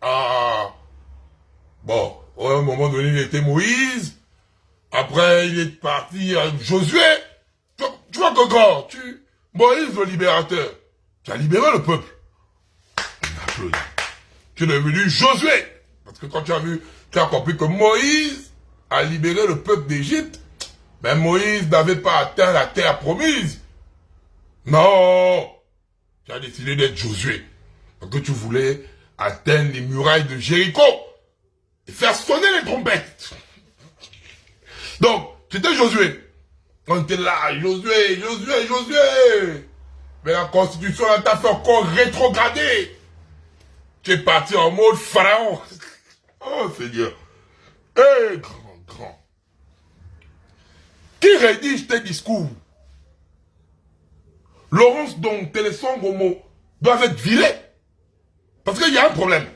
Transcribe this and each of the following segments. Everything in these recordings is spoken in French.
Ah, bon, à un moment donné, il était Moïse. Après, il est parti à Josué. Tu vois que quand Moïse, le libérateur, tu as libéré le peuple. On applaudit. Tu es devenu Josué. Parce que quand tu as compris que Moïse a libéré le peuple d'Égypte, mais Moïse n'avait pas atteint la terre promise. Non, tu as décidé d'être Josué. Parce que tu voulais atteindre les murailles de Jéricho et faire sonner les trompettes. Donc, c'était Josué. On était là, Josué. Mais la constitution là t'a fait encore rétrograder. Tu es parti en mode pharaon. Oh Seigneur. Eh, grand. Qui rédige tes discours? Laurence Dong, Télésphore Ngoma doivent être virés. Parce qu'il y a un problème.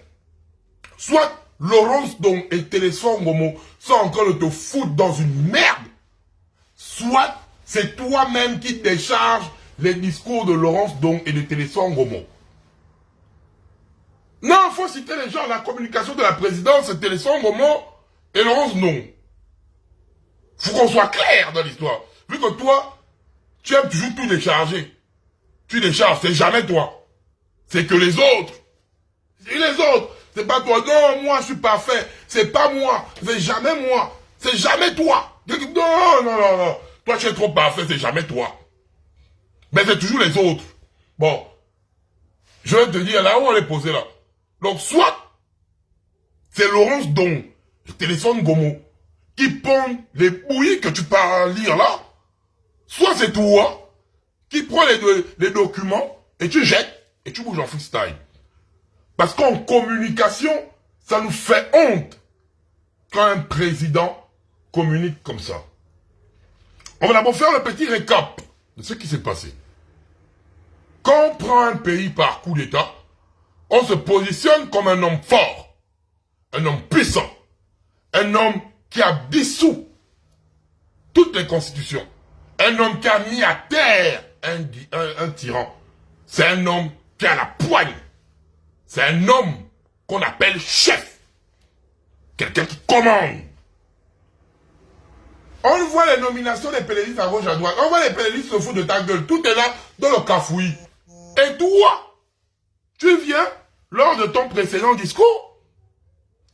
Soit Laurence Dong et Télésphore Ngoma sont en train de te foutre dans une merde. Soit c'est toi-même qui décharges les discours de Laurence Dong et de Télésphore Ngoma. Non, il faut citer les gens. La communication de la présidence, c'est Télésphore Ngoma et Laurence Dong. Faut qu'on soit clair dans l'histoire. Vu que toi, tu aimes toujours tout décharger. Tu décharges, c'est jamais toi. C'est que les autres. C'est les autres. C'est pas toi. Non, moi, je suis parfait. C'est pas moi. C'est jamais moi. C'est jamais toi. Non. Toi, tu es trop parfait, c'est jamais toi. Mais c'est toujours les autres. Bon. Je vais te dire, là où on est posé là. Donc, soit, c'est Laurence Dong, le téléphone Gomo, qui pond les bouillies que tu pars lire là. Soit c'est toi, qui prend les documents, et tu jettes, et tu bouges en freestyle. Parce qu'en communication, ça nous fait honte quand un président communique comme ça. On va d'abord faire le petit récap de ce qui s'est passé. Quand on prend un pays par coup d'État, on se positionne comme un homme fort, un homme puissant, un homme qui a dissous toutes les constitutions, un homme qui a mis à terre un tyran. C'est un homme qui a la poigne. C'est un homme qu'on appelle chef. Quelqu'un qui commande. On voit les nominations des pélélistes à gauche à droite. On voit les pélélistes se foutre de ta gueule. Tout est là dans le cafouillis. Et toi, tu viens, lors de ton précédent discours,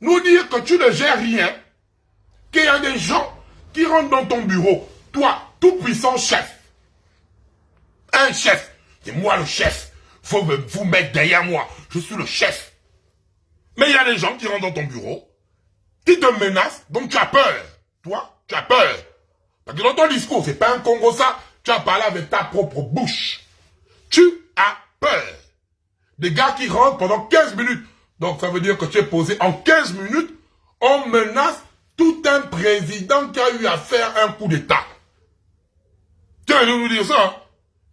nous dire que tu ne gères rien, qu'il y a des gens qui rentrent dans ton bureau. Toi, tout puissant chef. Un chef. C'est moi le chef. Faut vous mettre derrière moi. Je suis le chef. Mais il y a des gens qui rentrent dans ton bureau, qui te menacent, donc tu as peur. Toi, tu as peur. Parce que dans ton discours, c'est pas un Congo ça, tu as parlé avec ta propre bouche. Tu as peur. Des gars qui rentrent pendant 15 minutes. Donc ça veut dire que tu es posé en 15 minutes, on menace tout un président qui a eu à faire un coup d'État. Tu vas nous dire ça, hein?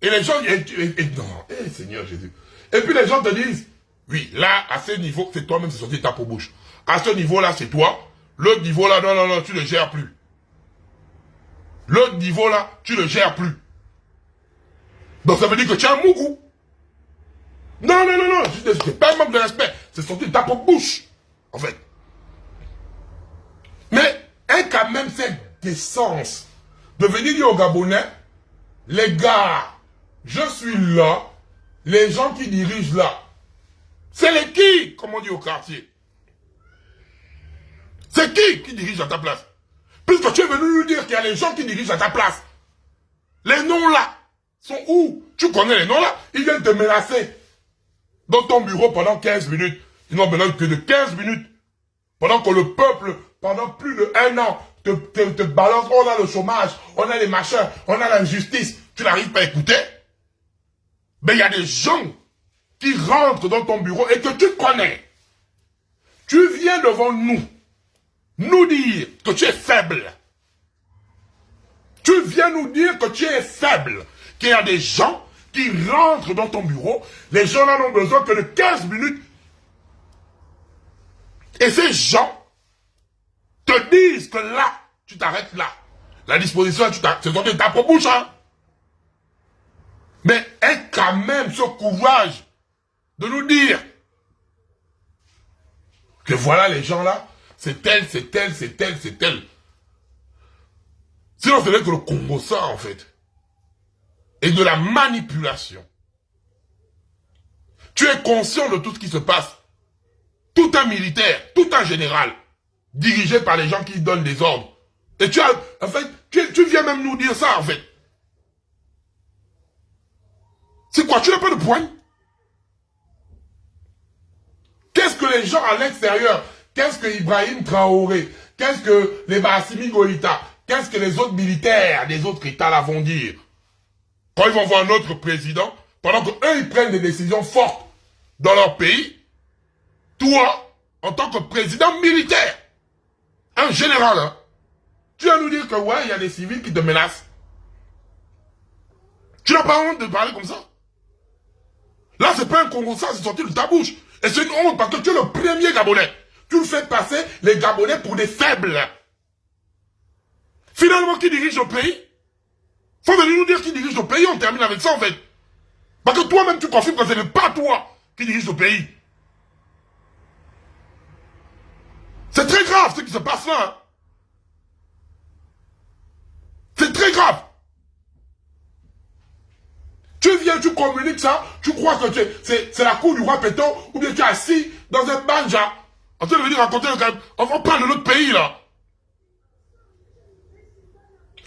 Et les gens, non, Seigneur Jésus. Et puis les gens te disent, oui, là, à ce niveau, c'est toi-même, c'est sorti ta peau bouche. À ce niveau-là, c'est toi. L'autre niveau là, non, tu ne gères plus. L'autre niveau là, tu ne gères plus. Donc ça veut dire que tu as un mougou. Non, c'est pas un manque de respect. C'est sorti de ta propre bouche, en fait. Mais, quand même cette décence de venir dire aux Gabonais, les gars, je suis là, les gens qui dirigent là, c'est les qui, comme on dit au quartier. C'est qui dirige à ta place? Puisque tu es venu nous dire qu'il y a les gens qui dirigent à ta place. Les noms là sont où? Tu connais les noms là? Ils viennent te menacer dans ton bureau pendant 15 minutes. Ils n'ont besoin que de 15 minutes. Pendant que le peuple, pendant plus de 1 an, te balance, on a le chômage, on a les machins, on a l'injustice. Tu n'arrives pas à écouter. Mais il y a des gens qui rentrent dans ton bureau et que tu connais. Tu viens devant nous dire que tu es faible. Tu viens nous dire que tu es faible. Qu'il y a des gens qui rentrent dans ton bureau. Les gens n'en ont besoin que de 15 minutes. Et ces gens te disent que là, tu t'arrêtes là. La disposition, c'est sorti de ta propre bouche, hein. Mais aie quand même ce courage de nous dire Que voilà les gens là, c'est tel, c'est tel, c'est tel, c'est tel. Sinon, ce n'est que le Congo ça, en fait. Et de la manipulation. Tu es conscient de tout ce qui se passe. Tout un militaire, tout un général, dirigé par les gens qui donnent des ordres. Et tu as, en fait, tu viens même nous dire ça, en fait. C'est quoi? Tu n'as pas de poigne? Qu'est-ce que les gens à l'extérieur, qu'est-ce que Ibrahim Traoré, qu'est-ce que les Bassimi Goïta, qu'est-ce que les autres militaires des autres États là vont dire? Quand ils vont voir notre président, pendant qu'eux ils prennent des décisions fortes dans leur pays, toi, en tant que président militaire, un général, hein, tu vas nous dire que ouais, il y a des civils qui te menacent. Tu n'as pas honte de parler comme ça? Là, c'est pas un Congo, ça, c'est sorti de ta bouche. Et c'est une honte parce que tu es le premier Gabonais. Tu fais passer les Gabonais pour des faibles. Finalement, qui dirige le pays? Faut venir nous dire qui dirige le pays, on termine avec ça en fait. Parce que toi-même, tu confirmes que ce n'est pas toi qui dirige le pays. C'est très grave ce qui se passe là. Hein. C'est très grave. Tu viens, tu communiques ça, tu crois que c'est la cour du roi Péton, ou bien tu es assis dans un banja, en train de venir raconter le cas. On parle de notre pays là.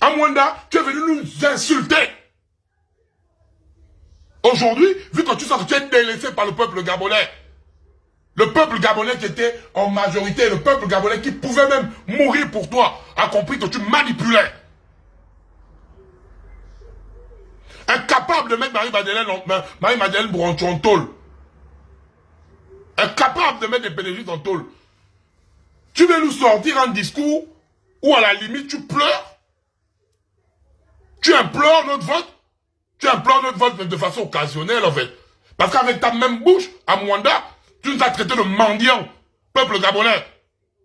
À Mwanda, tu es venu nous insulter. Aujourd'hui, vu que tu sens que tu es délaissé par le peuple gabonais, le peuple gabonais qui était en majorité, le peuple gabonais qui pouvait même mourir pour toi, a compris que tu manipulais. Incapable de mettre Marie-Madeleine Branchon en tôle. Incapable de mettre des pédégistes en tôle. Tu veux nous sortir un discours où à la limite tu pleures. Tu implores notre vote. Tu implores notre vote de façon occasionnelle en fait. Parce qu'avec ta même bouche, à Mwanda, tu nous as traité de mendiants, peuple gabonais.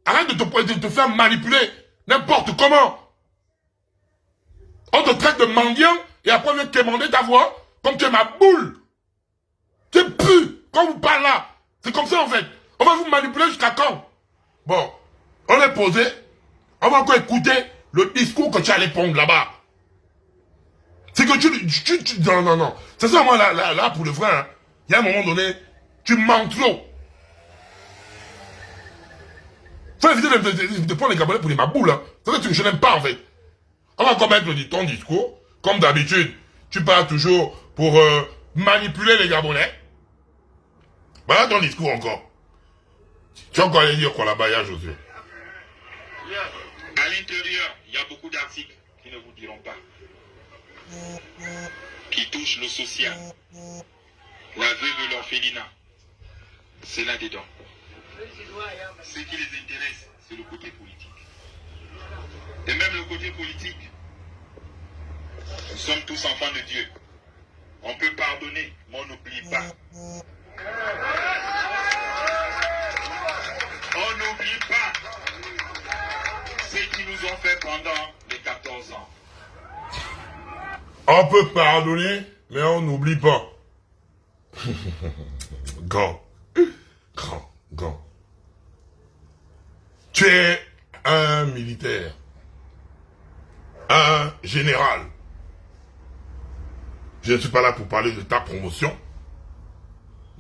Arrête de te faire manipuler n'importe comment. On te traite de mendiant et après on vient quémander ta voix comme tu es ma boule. Tu pues quand vous parlez là. C'est comme ça en fait. On va vous manipuler jusqu'à quand? Bon, on est posé. On va encore écouter le discours que tu allais pondre là-bas. C'est que non. C'est ça moi là pour le vrai. Hein. Il y a un moment donné, tu mens trop. Faut éviter de prendre les Gabonais pour des maboules. Hein. C'est ça que je n'aime pas en fait. On va encore mettre ton discours. Comme d'habitude, tu parles toujours pour manipuler les Gabonais. Voilà ton discours encore. Tu as encore allé dire quoi là-bas, il y a Josué. À l'intérieur, il y a beaucoup d'articles qui ne vous diront pas. Qui touchent le social. La veuve et l'orphelinat. C'est là-dedans. Ce qui les intéresse, c'est le côté politique. Et même le côté politique, nous sommes tous enfants de Dieu. On peut pardonner, mais on n'oublie pas. On n'oublie pas ce qu'ils nous ont fait pendant les 14 ans. On peut pardonner, mais on n'oublie pas. Grand. Tu es un militaire. Un général. Je ne suis pas là pour parler de ta promotion.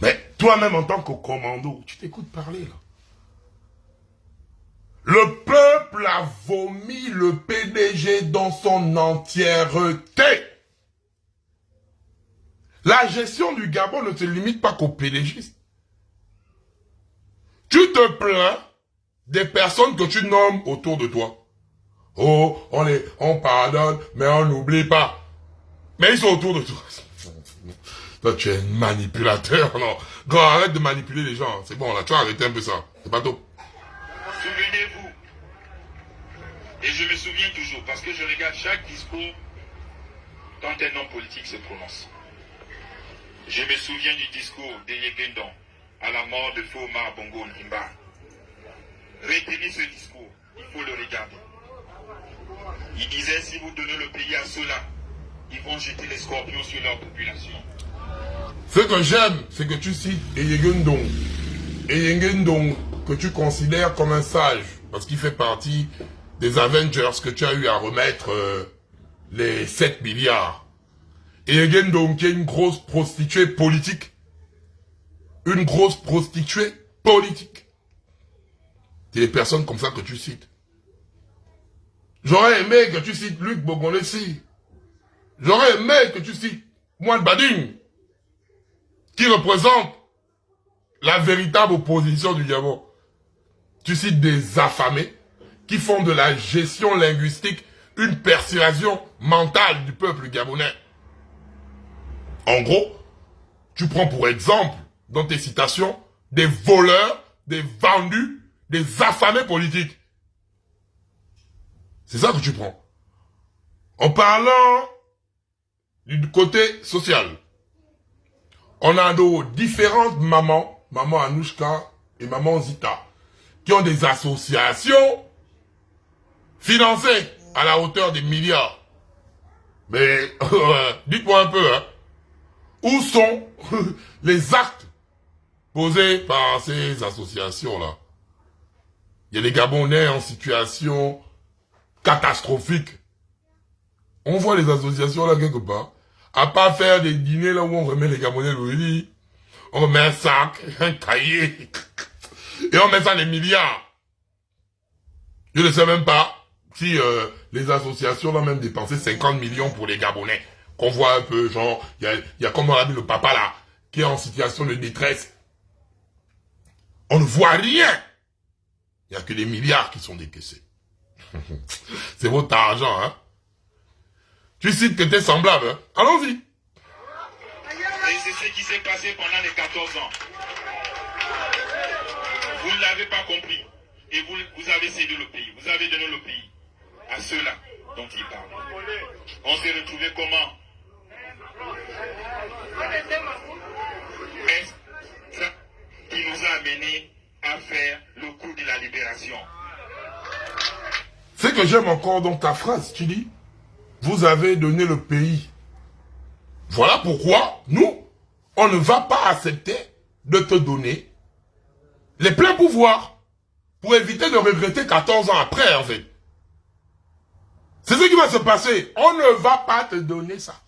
Mais toi-même en tant que commando, tu t'écoutes parler là. Le peuple a vomi le PDG dans son entièreté. La gestion du Gabon ne se limite pas qu'aux PDG. Tu te plains des personnes que tu nommes autour de toi. Oh, on pardonne, mais on n'oublie pas. Mais ils sont autour de toi. Toi, tu es un manipulateur, non. Gros, arrête de manipuler les gens. C'est bon, là, tu as arrêté un peu ça. C'est pas tout. Souvenez-vous. Et je me souviens toujours, parce que je regarde chaque discours quand un homme politique se prononce. Je me souviens du discours de Yegendon à la mort de Feu Omar Bongo Ndimba. Retenez ce discours, il faut le regarder. Il disait, si vous donnez le pays à ceux-là, ils vont jeter les scorpions sur leur population. Ce que j'aime, c'est que tu cites Yegendon. Et Yengendong, que tu considères comme un sage, parce qu'il fait partie des Avengers que tu as eu à remettre les 7 milliards. Et Yengendong, qui est une grosse prostituée politique. Une grosse prostituée politique. C'est des personnes comme ça que tu cites. J'aurais aimé que tu cites Luc Bogolesi. J'aurais aimé que tu cites Moine Bading, qui représente la véritable opposition du Gabon. Tu cites des affamés qui font de la gestion linguistique une persuasion mentale du peuple gabonais. En gros, tu prends pour exemple, dans tes citations, des voleurs, des vendus, des affamés politiques. C'est ça que tu prends. En parlant du côté social, on a nos différentes mamans, maman Anouchka et maman Zita, qui ont des associations financées à la hauteur des milliards. Mais, dites-moi un peu, hein, où sont les actes posés par ces associations-là? Il y a des Gabonais en situation catastrophique. On voit les associations là quelque part. À part faire des dîners là où on remet les Gabonais le lit, on remet un sac, un cahier, et on met ça des milliards. Je ne sais même pas si les associations ont même dépensé 50 millions pour les Gabonais. Qu'on voit un peu, genre, il y a comme on a vu le papa là, qui est en situation de détresse. On ne voit rien. Il n'y a que des milliards qui sont décaissés. C'est votre argent, hein. Tu cites que t'es semblable, hein. Allons-y. Et c'est ce qui s'est passé pendant les 14 ans. Vous ne l'avez pas compris. Et vous avez cédé le pays. Vous avez donné le pays à ceux-là dont il parle. On s'est retrouvé comment? Est-ce ça qui nous a amené à faire le coup de la libération? Ce que j'aime encore dans ta phrase, tu dis, vous avez donné le pays. Voilà pourquoi, nous, on ne va pas accepter de te donner les pleins pouvoirs pour éviter de regretter 14 ans après, en fait. C'est ce qui va se passer. On ne va pas te donner ça.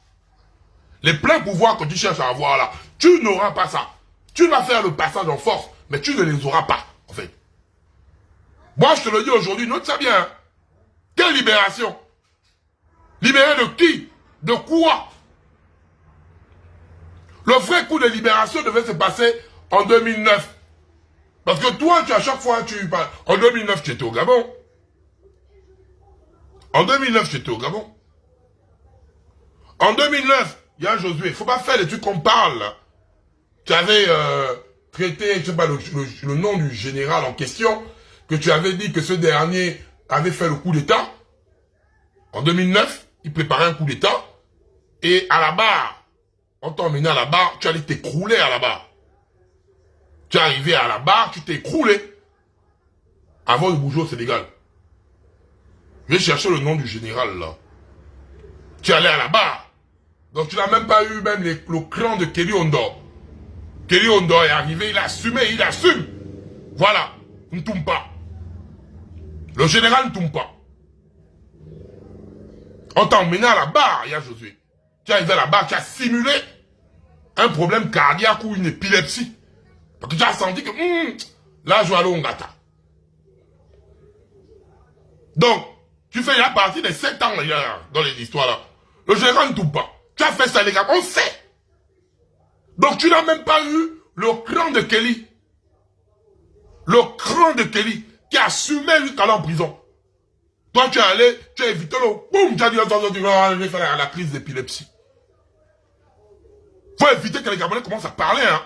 Les pleins pouvoirs que tu cherches à avoir là, tu n'auras pas ça. Tu vas faire le passage en force, mais tu ne les auras pas, en fait. Moi, je te le dis aujourd'hui, note ça bien. Hein. Quelle libération? Libérer de qui? De quoi? Le vrai coup de libération devait se passer en 2009. Parce que toi, à chaque fois, tu parles. En 2009, tu étais au Gabon. En 2009, tu étais au Gabon. En 2009, il y a Josué. Il ne faut pas faire les trucs qu'on parle. Là. Tu avais traité, je sais pas, le nom du général en question, que tu avais dit que ce dernier avait fait le coup d'État. En 2009, il préparait un coup d'État. Et à la barre, on t'a emmené à la barre, tu allais t'écrouler à la barre. Tu es arrivé à la barre, tu t'es écroulé. Avant de bouger au Sénégal. Je vais chercher le nom du général là. Tu es allé à la barre. Donc tu n'as même pas eu même le clan de Kelly Ondor. Kelly Ondor est arrivé, il a assumé, il assume. Voilà, Ntumpa. Le général Ntumpa. On t'a emmené à la barre, il y a Josué. Tu es arrivé à la barre, tu as simulé un problème cardiaque ou une épilepsie. Parce que tu as senti que, là, je vais aller au Ngata. Donc, tu fais la partie des 7 ans, là, dans les histoires, là. Le général Ntumpa. Tu as fait ça, les gars, on sait. Donc, tu n'as même pas eu le cran de Kelly. Le cran de Kelly, qui a assumé jusqu'à aller en prison. Toi, tu es allé, tu as évité le, boum, tu as dit, attends, tu vas aller faire la crise d'épilepsie. Faut éviter que les Gabonais commencent à parler, hein.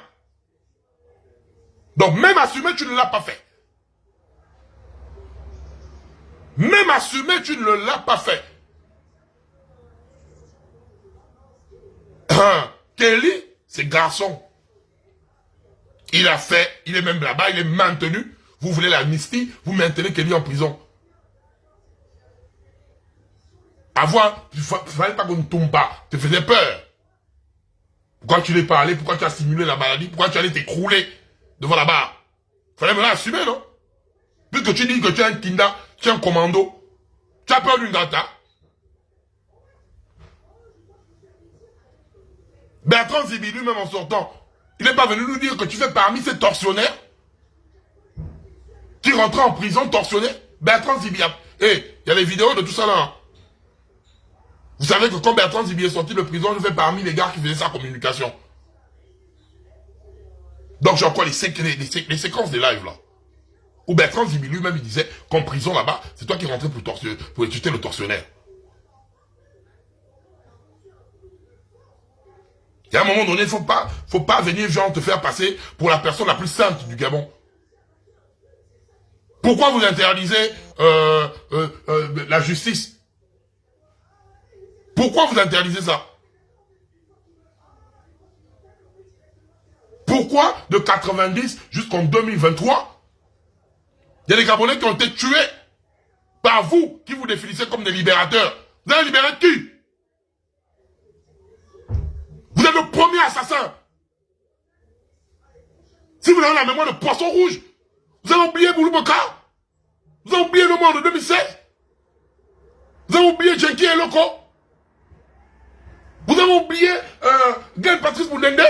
Donc, même assumé, tu ne l'as pas fait. Même assumé, tu ne l'as pas fait. Kelly, c'est garçon. Il a fait, il est même là-bas, il est maintenu. Vous voulez l'amnistie, vous maintenez Kelly en prison. Avoir, il ne fallait pas qu'on ne tombe pas. Te faisait peur. Pourquoi tu l'es parlé? Pourquoi tu as simulé la maladie? Pourquoi tu allais t'écrouler devant la barre? Fallait maintenant assumer, non? Puisque tu dis que tu es un kinda, tu es un commando, tu as peur d'une data. Bertrand Zibi, lui-même en sortant, il n'est pas venu nous dire que tu fais parmi ces tortionnaires qui rentraient en prison torsionnés. Bertrand Zibi, il y a les vidéos de tout ça là. Hein. Vous savez que quand Bertrand Zibi est sorti de prison, il fait parmi les gars qui faisaient sa communication. Donc j'ai encore les séquences des lives là. Où Bertrand Zibi lui-même il disait qu'en prison là-bas, c'est toi qui rentrais pour étudier le tortionnaire. Et à un moment donné, il faut pas venir genre te faire passer pour la personne la plus sainte du Gabon. Pourquoi vous interdisez la justice? Pourquoi vous interdisez ça? Pourquoi de 90 jusqu'en 2023, il y a des Gabonais qui ont été tués par vous, qui vous définissez comme des libérateurs? Vous avez libéré qui? Vous êtes le premier assassin. Si vous avez la mémoire de poisson rouge, vous avez oublié Boulouboka? Vous avez oublié le monde de 2016? Vous avez oublié Jenki et Loco? Vous avez oublié Gaël Patrice Boundende?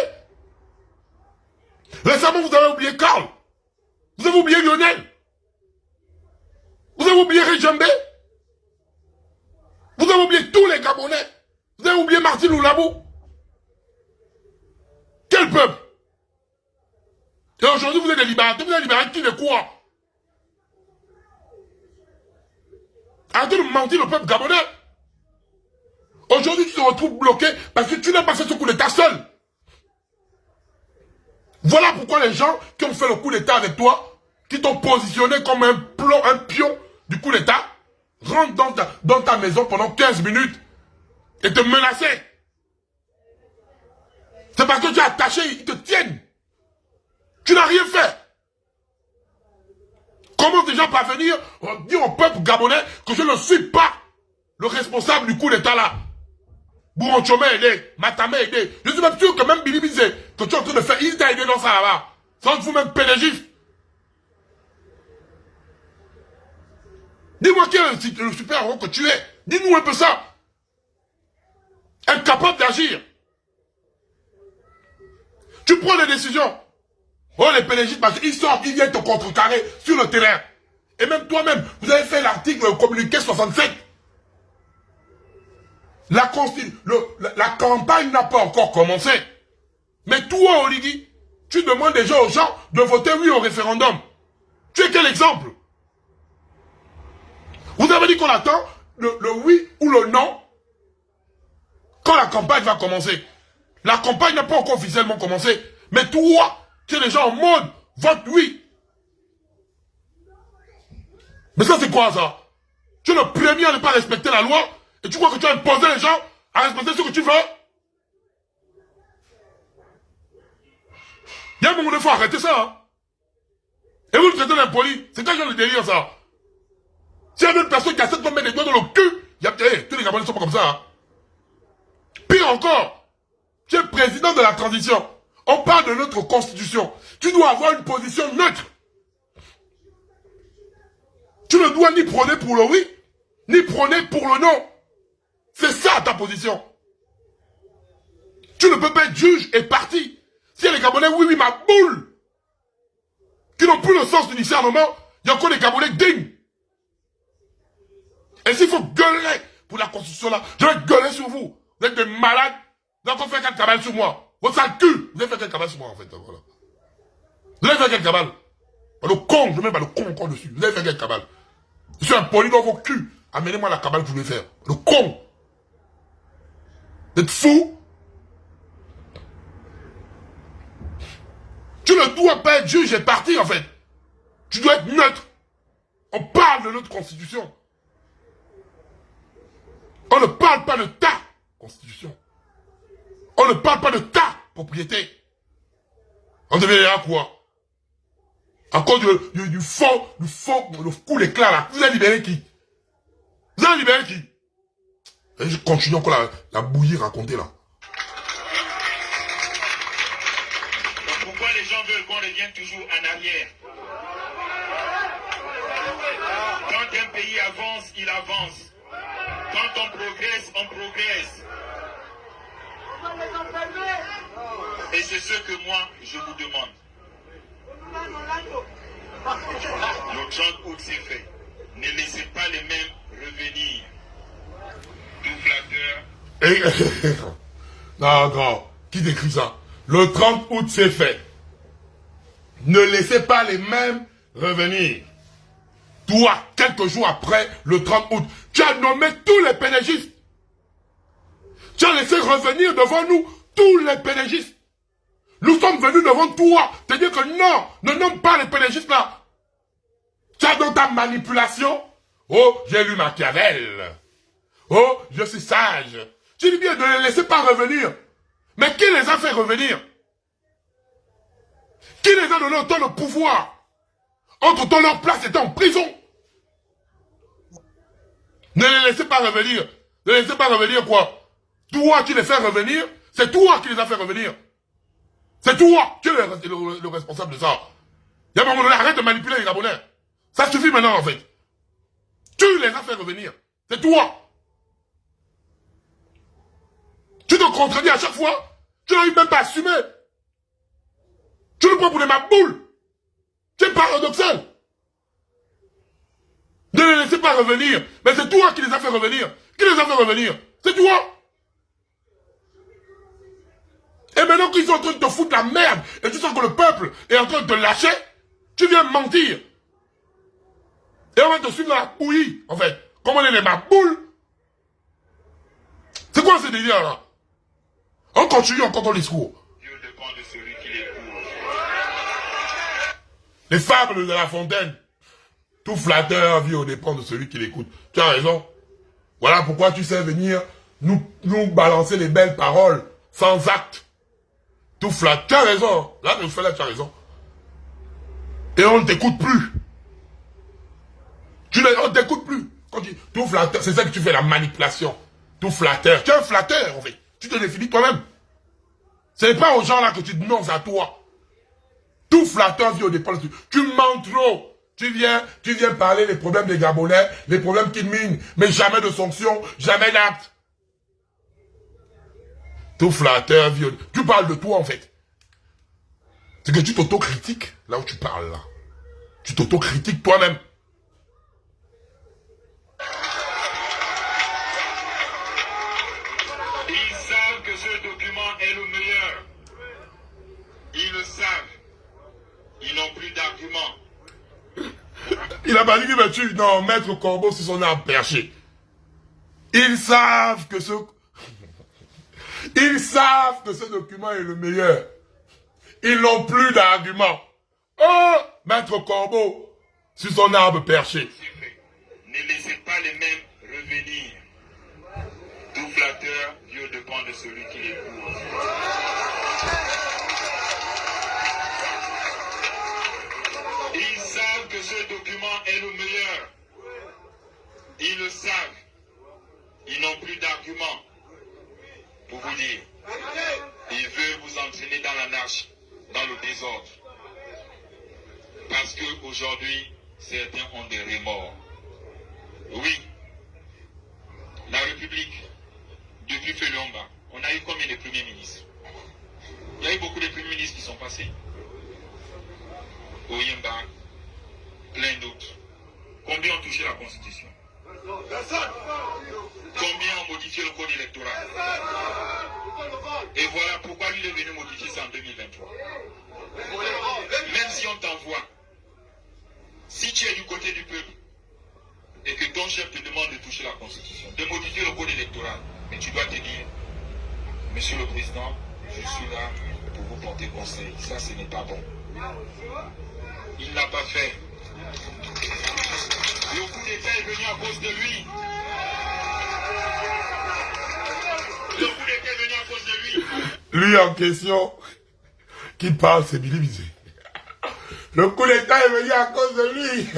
Récemment, vous avez oublié Karl? Vous avez oublié Lionel? Vous avez oublié Rijambé? Vous avez oublié tous les Gabonais? Vous avez oublié Martin Loulabou? Quel peuple? Et aujourd'hui, vous êtes des libérateurs, vous êtes libérés qui de quoi? Arrêtez de mentir le peuple gabonais. Aujourd'hui, tu te retrouves bloqué parce que tu n'as pas fait ce coup d'état seul. Voilà pourquoi les gens qui ont fait le coup d'état avec toi, qui t'ont positionné comme un pion du coup d'état, rentrent dans ta maison pendant 15 minutes et te menacer. C'est parce que tu es attaché, ils te tiennent. Tu n'as rien fait. Comment déjà parvenir à dire au peuple gabonais que je ne suis pas le responsable du coup d'état là? Bouronchome a aidé, Matame a aidé. Je suis même sûr que même Billy Bizé, que tu es en train de faire, il t'a aidé dans ça là-bas. Sans vous même pédégif. Dis-moi qui est le super-héros que tu es. Dis-nous un peu ça. Incapable d'agir. Tu prends des décisions. Oh, les pédégistes, parce qu'ils sortent, ils viennent te contrecarrer sur le terrain. Et même toi-même, vous avez fait l'article communiqué 67. La campagne n'a pas encore commencé. Mais toi, Oligui, tu demandes déjà aux gens de voter oui au référendum. Tu es quel exemple? Vous avez dit qu'on attend le oui ou le non quand la campagne va commencer. La campagne n'a pas encore officiellement commencé. Mais toi, tu es déjà en mode vote oui. Mais ça c'est quoi ça? Tu es le premier à ne pas respecter la loi et tu crois que tu vas imposer les gens à respecter ce que tu veux? Il y a un moment où il faut arrêter ça. Hein? Et vous le traitez d'impoli. C'est quel genre de délire ça? S'il y a une personne qui a cette de mettre les doigts dans le cul, il y a tous les Gabonais ne sont pas comme ça. Hein? Pire encore, tu es président de la transition. On parle de notre constitution. Tu dois avoir une position neutre. Tu ne dois ni prôner pour le oui, ni prôner pour le non. C'est ça ta position. Tu ne peux pas être juge et parti. Si les Gabonais, oui, ma boule, qui n'ont plus le sens du discernement, il y a encore des Gabonais dignes. Et s'il faut gueuler pour la constitution là, je vais gueuler sur vous. Vous êtes des malades. Vous avez encore fait quel cabale sur moi? Votre sale cul. Vous avez fait quel cabale sur moi en fait? Voilà. Vous avez fait quel cabale? Le con, je mets pas le con encore dessus. Vous avez fait quel cabale? Je suis impoli dans vos culs. Amenez-moi la cabale que vous voulez faire. Le con. Vous êtes fou? Tu ne dois pas être juge et parti en fait. Tu dois être neutre. On parle de notre constitution. On ne parle pas de ta constitution. On ne parle pas de ta propriété. On devait à quoi? À cause du faux, le coup d'éclat là. Vous avez libéré qui? Vous avez libéré qui? Et je continue encore la bouillie racontée là. Donc pourquoi les gens veulent qu'on revient toujours en arrière. Quand un pays avance, il avance. Quand on progresse, on progresse. Et c'est ce que moi, je vous demande. Le 30 août, c'est fait. Ne laissez pas les mêmes revenir. Tout flatteur. Non, non. Qui décrit ça? Le 30 août, c'est fait. Ne laissez pas les mêmes revenir. Toi, quelques jours après le 30 août, tu as nommé tous les pénégistes. Tu as laissé revenir devant nous tous les pénégistes. Nous sommes venus devant toi te dire que non, ne nomme pas les pénégistes là. Tu as dans ta manipulation. Oh, j'ai lu Machiavel. Oh, je suis sage. Tu dis bien, ne les laissez pas revenir. Mais qui les a fait revenir? Qui les a donné autant de pouvoir? Entre-temps, leur place était en prison. Ne les laissez pas revenir. Ne les laissez pas revenir quoi? Toi qui les fais revenir, c'est toi qui les as fait revenir. C'est toi qui es le responsable de ça. Il y a un moment donné, arrête de manipuler les Gabonais. Ça suffit maintenant en fait. Tu les as fait revenir. C'est toi. Tu te contredis à chaque fois. Tu n'arrives même pas à assumer. Tu le prends pour des maboules. C'est paradoxal. Ne les laissez pas revenir. Mais c'est toi qui les as fait revenir. Qui les a fait revenir? C'est toi. Et maintenant qu'ils sont en train de te foutre la merde, et tu sens que le peuple est en train de te lâcher, tu viens mentir. Et on va te suivre dans la bouillie, en fait. Comme on est des maboules. C'est quoi ce délire là? On continue encore ton discours. Dieu dépend de celui qui l'écoute. Les fables de La Fontaine. Tout flatteur vit au dépend de celui qui l'écoute. Tu as raison. Voilà pourquoi tu sais venir nous balancer les belles paroles sans acte. Tout flatteur. Tu as raison. Là, tu as raison. Et on ne t'écoute plus. On ne t'écoute plus. Quand tu, tout flatteur, c'est ça que tu fais, la manipulation. Tout flatteur. Tu es un flatteur, en fait. Tu te définis toi-même. Ce n'est pas aux gens là que tu demandes à toi. Tout flatteur vit au dépend de celui. Tu mens trop. Tu viens parler des problèmes des Gabonais, les problèmes qu'ils minent, mais jamais de sanctions, jamais d'actes. Tout flatteur, vieux. Tu parles de toi, en fait. C'est que tu t'autocritiques, là où tu parles, là. Tu t'autocritiques toi-même. Ils savent que ce document est le meilleur. Ils le savent. Ils n'ont plus d'arguments. Il a pas dit qu'il va tuer, non, Maître Corbeau sur son arbre perché. Ils savent que ce document est le meilleur. Ils n'ont plus d'arguments. Oh, Maître Corbeau sur son arbre perché. Ne laissez pas les mêmes revenir. Tout flatteur, Dieu dépend de celui qui l'écoute. Ils savent que ce document est le meilleur. Ils le savent. Ils n'ont plus d'arguments pour vous dire. Ils veulent vous entraîner dans l'anarchie, dans le désordre. Parce qu'aujourd'hui, certains ont des remords. Oui, la République, depuis Felomba, on a eu combien de premiers ministres? Il y a eu beaucoup de premiers ministres qui sont passés. Oyemba, plein d'autres. Combien ont touché la Constitution? Combien ont modifié le code électoral? Et voilà pourquoi lui est venu modifier ça en 2023. Même si on t'envoie, si tu es du côté du peuple, et que ton chef te demande de toucher la Constitution, de modifier le code électoral, mais tu dois te dire, Monsieur le Président, je suis là pour vous porter conseil. Ça, ce n'est pas bon. Il ne l'a pas fait. Le coup d'État est venu à cause de lui. Le coup d'État est venu à cause de lui. Lui en question, qui parle, c'est Billy Bizet. Le coup d'État est venu à cause de lui.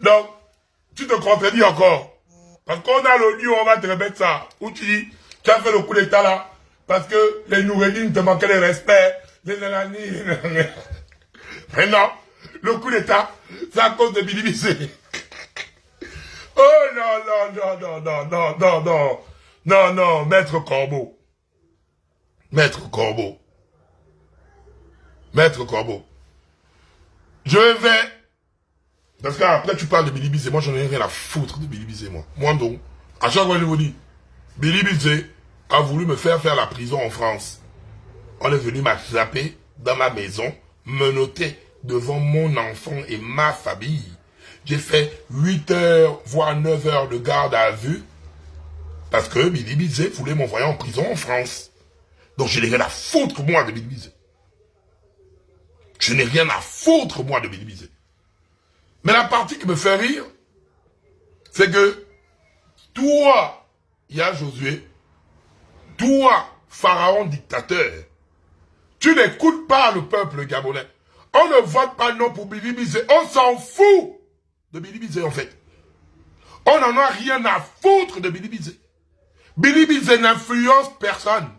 Donc, tu te contredis encore. Parce qu'on a l'audio, on va te remettre ça. Où tu dis, tu as fait le coup d'État là, parce que les Noureddin te manquaient de respect. Les nanani, les nanani. Maintenant, le coup d'État, c'est à cause de Billy Bissé. Oh non, Maître Corbeau. Maître Corbeau. Je vais... Parce qu'après tu parles de Billy Bissé, moi j'en ai rien à foutre de Billy Bissé, moi. Moi donc, à chaque fois je vous dis, Billy Bissé a voulu me faire la prison en France. On est venu m'attraper dans ma maison, me noter devant mon enfant et ma famille. J'ai fait 8 heures, voire 9 heures de garde à vue, parce que Billy Bissé voulait m'envoyer en prison en France. Donc je n'ai rien à foutre, moi, de Billy Bissé. Je n'ai rien à foutre, moi, de Billy Bissé. Mais la partie qui me fait rire, c'est que toi, Yaya Josué, toi, pharaon dictateur, tu n'écoutes pas le peuple gabonais. On ne vote pas non pour Billy Bissé. On s'en fout de Billy Bissé, en fait. On n'en a rien à foutre de Billy Bissé. Billy Bissé n'influence personne.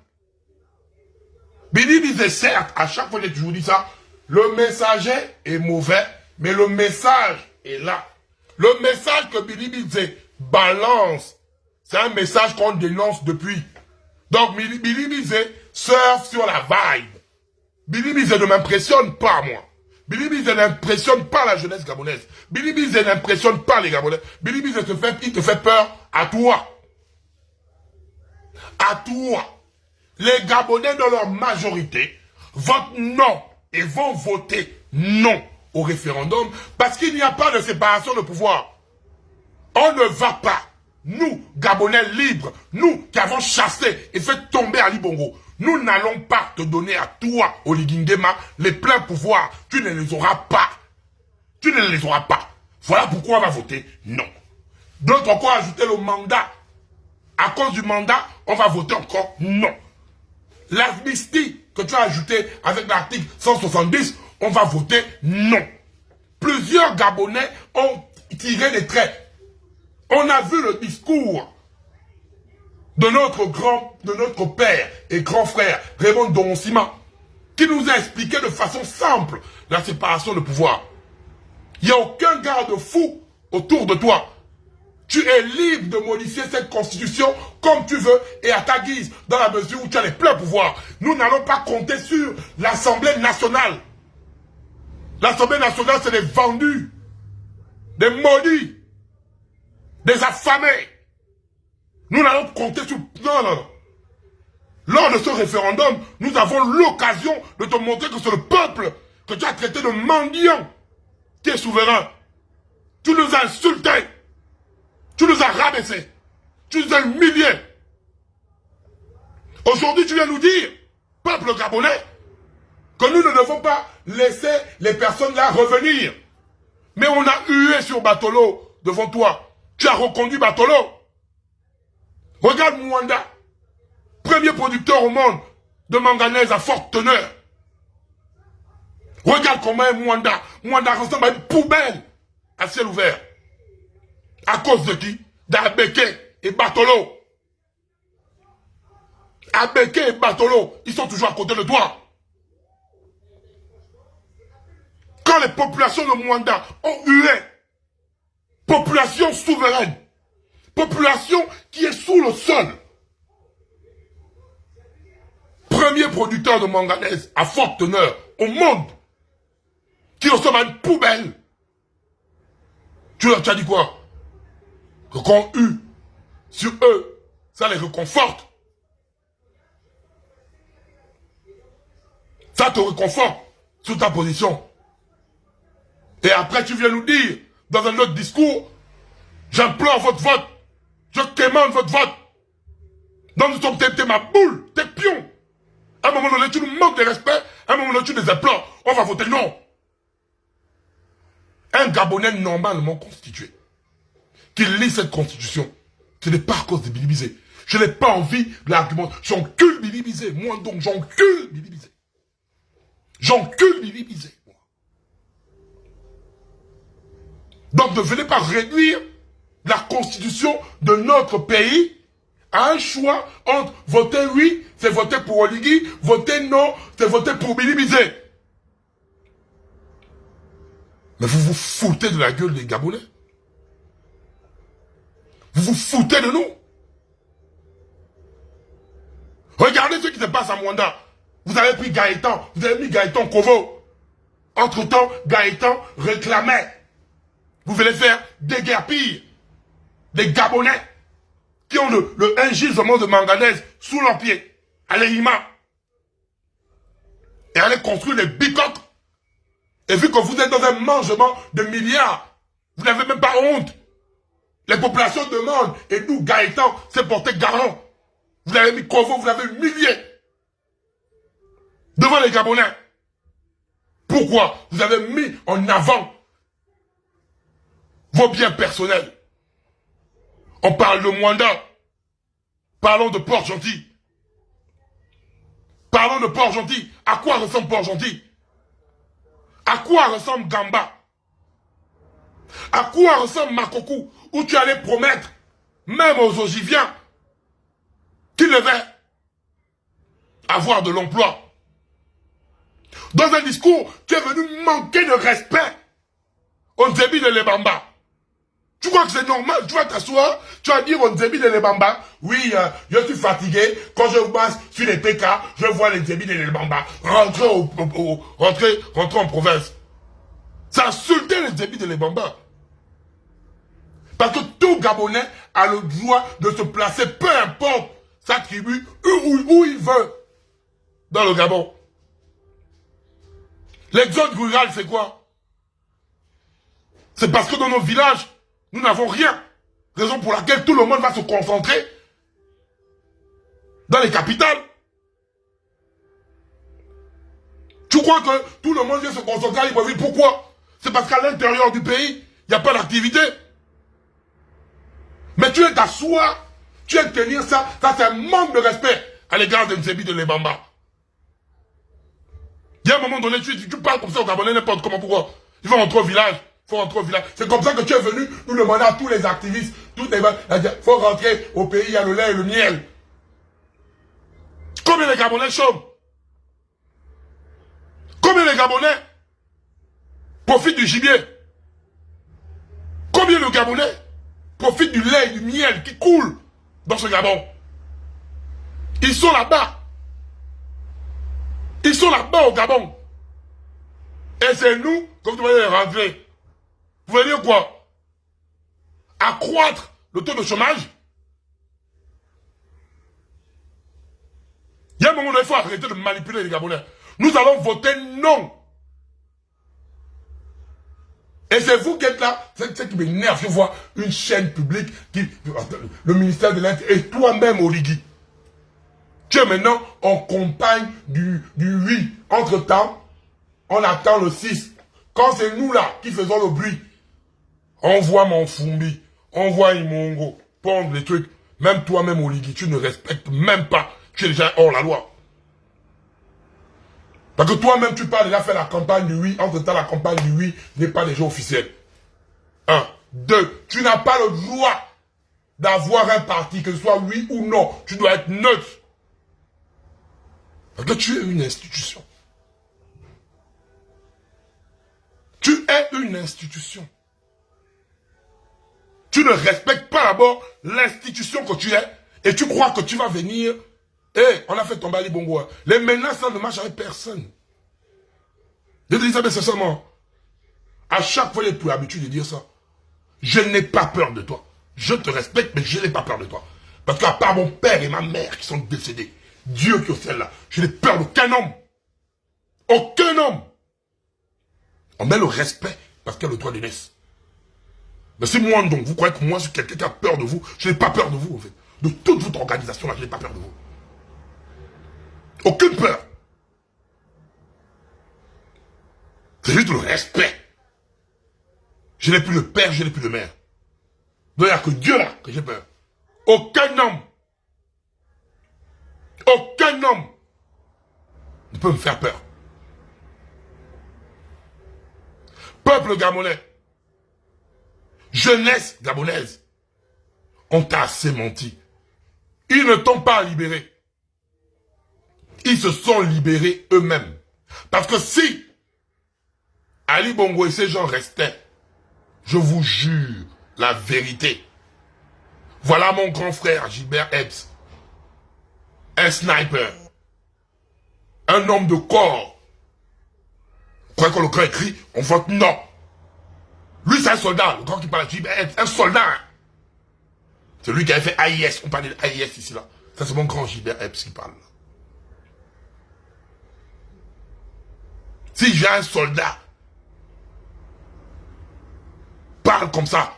Billy Bissé, certes, à chaque fois que j'ai toujours dit ça, le messager est mauvais, mais le message est là. Le message que Billy Bissé balance, c'est un message qu'on dénonce depuis. Donc Billy Bissé surfe sur la vibe. Billy Bissé ne m'impressionne pas, moi. Billy Bissé n'impressionne pas la jeunesse gabonaise. Billy Bissé n'impressionne pas les Gabonais. Billy Bissé il te fait peur à toi. À toi. Les Gabonais, dans leur majorité, votent non et vont voter non au référendum parce qu'il n'y a pas de séparation de pouvoir. On ne va pas, nous, Gabonais libres, nous qui avons chassé et fait tomber Ali Bongo, nous n'allons pas te donner à toi, Oligui Nguema, les pleins pouvoirs. Tu ne les auras pas. Tu ne les auras pas. Voilà pourquoi on va voter non. D'autres encore ajouter le mandat. À cause du mandat, on va voter encore non. L'amnistie que tu as ajouté avec l'article 170, on va voter non. Plusieurs Gabonais ont tiré des traits. On a vu le discours de notre père et grand frère, Raymond Donsima, qui nous a expliqué de façon simple la séparation de pouvoir. Il n'y a aucun garde-fou autour de toi. Tu es libre de modifier cette constitution comme tu veux et à ta guise, dans la mesure où tu as les pleins pouvoirs. Nous n'allons pas compter sur l'Assemblée nationale. L'Assemblée nationale, c'est des vendus, des maudits, des affamés. Nous n'allons compter sur... Non. Lors de ce référendum, nous avons l'occasion de te montrer que c'est le peuple que tu as traité de mendiant qui est souverain. Tu nous as insultés. Tu nous as rabaissés. Tu nous as humiliés. Aujourd'hui, tu viens nous dire, peuple gabonais, que nous ne devons pas laisser les personnes là revenir. Mais on a hué sur Batolo devant toi. Tu as reconduit Batolo. Regarde Mwanda, premier producteur au monde de manganèse à forte teneur. Regarde comment est Mwanda. Mwanda ressemble à une poubelle à ciel ouvert. À cause de qui? D'Abeke et Batolo. Abeke et Batolo, ils sont toujours à côté de toi. Quand les populations de Mwanda ont hué, population souveraine, population qui est sous le sol, premier producteur de manganèse à forte teneur au monde, qui ressemble à une poubelle, tu as dit quoi? Que quand on hue sur eux, ça les réconforte. Ça te réconforte sur ta position. Et après tu viens nous dire, dans un autre discours, j'implore votre vote, je quémande votre vote. Donc nous sommes t'es ma boule, t'es pion. À un moment donné, tu nous manques de respect, à un moment donné, tu nous implores, on va voter non. Un Gabonais normalement constitué, qui lit cette constitution, ce n'est pas à cause de Billy Bissé. Je n'ai pas envie de l'argument. J'encule Billy Bissé. Moi donc, j'encule Billy Bissé. J'encule Billy Bissé. Donc ne venez pas réduire la constitution de notre pays à un choix entre voter oui, c'est voter pour Oligui, voter non, c'est voter pour Billy Bissé. Mais vous vous foutez de la gueule des Gabonais. Vous vous foutez de nous. Regardez ce qui se passe à Mwanda. Vous avez pris Gaëtan, vous avez mis Gaëtan Kovo. Entre-temps, Gaëtan réclamait. Vous voulez faire déguerpir des Gabonais qui ont le ingisement de manganèse sous leurs pieds, à l'Eima. Et aller construire des bicoques. Et vu que vous êtes dans un mangement de milliards, vous n'avez même pas honte. Les populations demandent, et nous, Gaëtan, s'est porté garant. Vous avez mis Kovo, vous l'avez humilié. Devant les Gabonais. Pourquoi? Vous avez mis en avant vos biens personnels. On parle de Mwanda. Parlons de Port-Gentil. Parlons de Port-Gentil. À quoi ressemble Port-Gentil? À quoi ressemble Gamba? À quoi ressemble Makokou? Où tu allais promettre, même aux Ogiviens, qu'ils devaient avoir de l'emploi. Dans un discours, tu es venu manquer de respect au Nzebi de Lebamba. Tu crois que c'est normal? Tu vas t'asseoir, tu vas dire au Nzebi de Lebamba, oui, je suis fatigué, quand je passe sur les PK, je vois les Nzebi de Lebamba rentrer en province. Ça insultait les Nzebi de Lebamba. Parce que tout Gabonais a le droit de se placer, peu importe sa tribu, où il veut, dans le Gabon. L'exode rural, c'est quoi? C'est parce que dans nos villages, nous n'avons rien. Raison pour laquelle tout le monde va se concentrer dans les capitales. Tu crois que tout le monde vient se concentrer à Libreville? Pourquoi? C'est parce qu'à l'intérieur du pays, il n'y a pas d'activité. Mais tu es t'asseoir, tu es tenir ça c'est un manque de respect à l'égard de Nzebi de Lebamba. Il y a un moment donné, tu parles comme ça au Gabonais n'importe comment, pourquoi? Il faut rentrer au village. C'est comme ça que tu es venu nous demander à tous les activistes, il faut rentrer au pays, il y a le lait et le miel. Combien les Gabonais chôment? Combien les Gabonais profitent du gibier? Combien de Gabonais profitent du lait et du miel qui coule dans ce Gabon? Ils sont là-bas. Ils sont là-bas au Gabon. Et c'est nous, comme tu vas les rentrer. Vous voulez dire quoi? Accroître le taux de chômage? Il y a un moment où il faut arrêter de manipuler les Gabonais. Nous allons voter non. Et c'est vous qui êtes là. C'est ce qui m'énerve. Je vois une chaîne publique, le ministère de l'Intérieur, et toi-même, Oligui. Tu es maintenant en campagne du 8. Entre-temps, on attend le 6. Quand c'est nous là qui faisons le bruit, on voit Monfumbi, on voit Imongo, pondre les trucs. Même toi-même, Oligui, tu ne respectes même pas. Tu es déjà hors la loi. Parce que toi-même, tu parles déjà faire la campagne du oui. Entre-temps, la campagne du oui n'est pas déjà officielle. 1. 2. Tu n'as pas le droit d'avoir un parti, que ce soit oui ou non. Tu dois être neutre. Parce que tu es une institution. Tu es une institution. Tu ne respectes pas d'abord l'institution que tu es. Et tu crois que tu vas venir. On a fait tomber Ali Bongo. Les menaces, ça ne marche avec personne. Je te dis ça, mais sincèrement. À chaque fois, j'ai plus l'habitude de dire ça. Je n'ai pas peur de toi. Je te respecte, mais je n'ai pas peur de toi. Parce qu'à part mon père et ma mère qui sont décédés, Dieu qui est au ciel là, je n'ai peur d'aucun homme. Aucun homme. On met le respect parce qu'il y a le droit d'aînesse. Mais si moi, donc, vous croyez que moi, je suis quelqu'un qui a peur de vous, je n'ai pas peur de vous, en fait. De toute votre organisation là, je n'ai pas peur de vous. Aucune peur. C'est juste le respect. Je n'ai plus de père, je n'ai plus de mère. Donc il n'y a que Dieu là que j'ai peur. Aucun homme ne peut me faire peur. Peuple gabonais, jeunesse gabonaise, on t'a assez menti. Ils ne t'ont pas libéré. Ils se sont libérés eux-mêmes. Parce que si, Ali Bongo et ces gens restaient. Je vous jure, la vérité. Voilà mon grand frère Gilbert Epps. Un sniper. Un homme de corps. Vous croyez que le grand écrit, on vote non. Lui, c'est un soldat. Le grand qui parle, Gilbert Epps, un soldat. C'est lui qui avait fait AIS. On parlait d'AIS ici, là. Ça, c'est mon grand Gilbert Epps qui parle. Si j'ai un soldat, parle comme ça.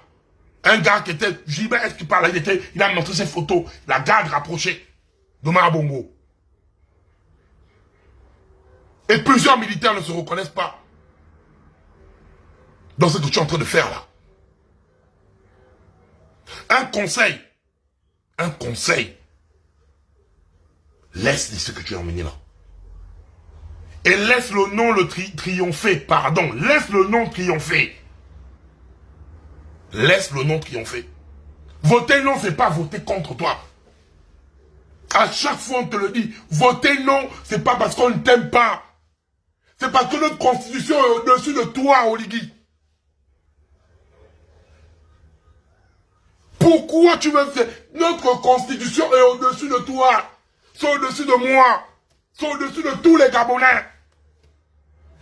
Un gars qui était, Gilbert Epps qui parle, il a montré ses photos, la garde rapprochée d'Omar Bongo. Et plusieurs militaires ne se reconnaissent pas dans ce que tu es en train de faire là. Un conseil. Laisse ce que tu as emmené là. Et laisse le nom triompher, pardon. Laisse le nom triompher. Laisse le nom triompher. Voter non, c'est pas voter contre toi. À chaque fois on te le dit. Voter non, c'est pas parce qu'on ne t'aime pas. C'est parce que notre constitution est au-dessus de toi, Oligui. Pourquoi tu veux faire? Notre constitution est au-dessus de toi. C'est au-dessus de moi. C'est au-dessus de tous les Gabonais.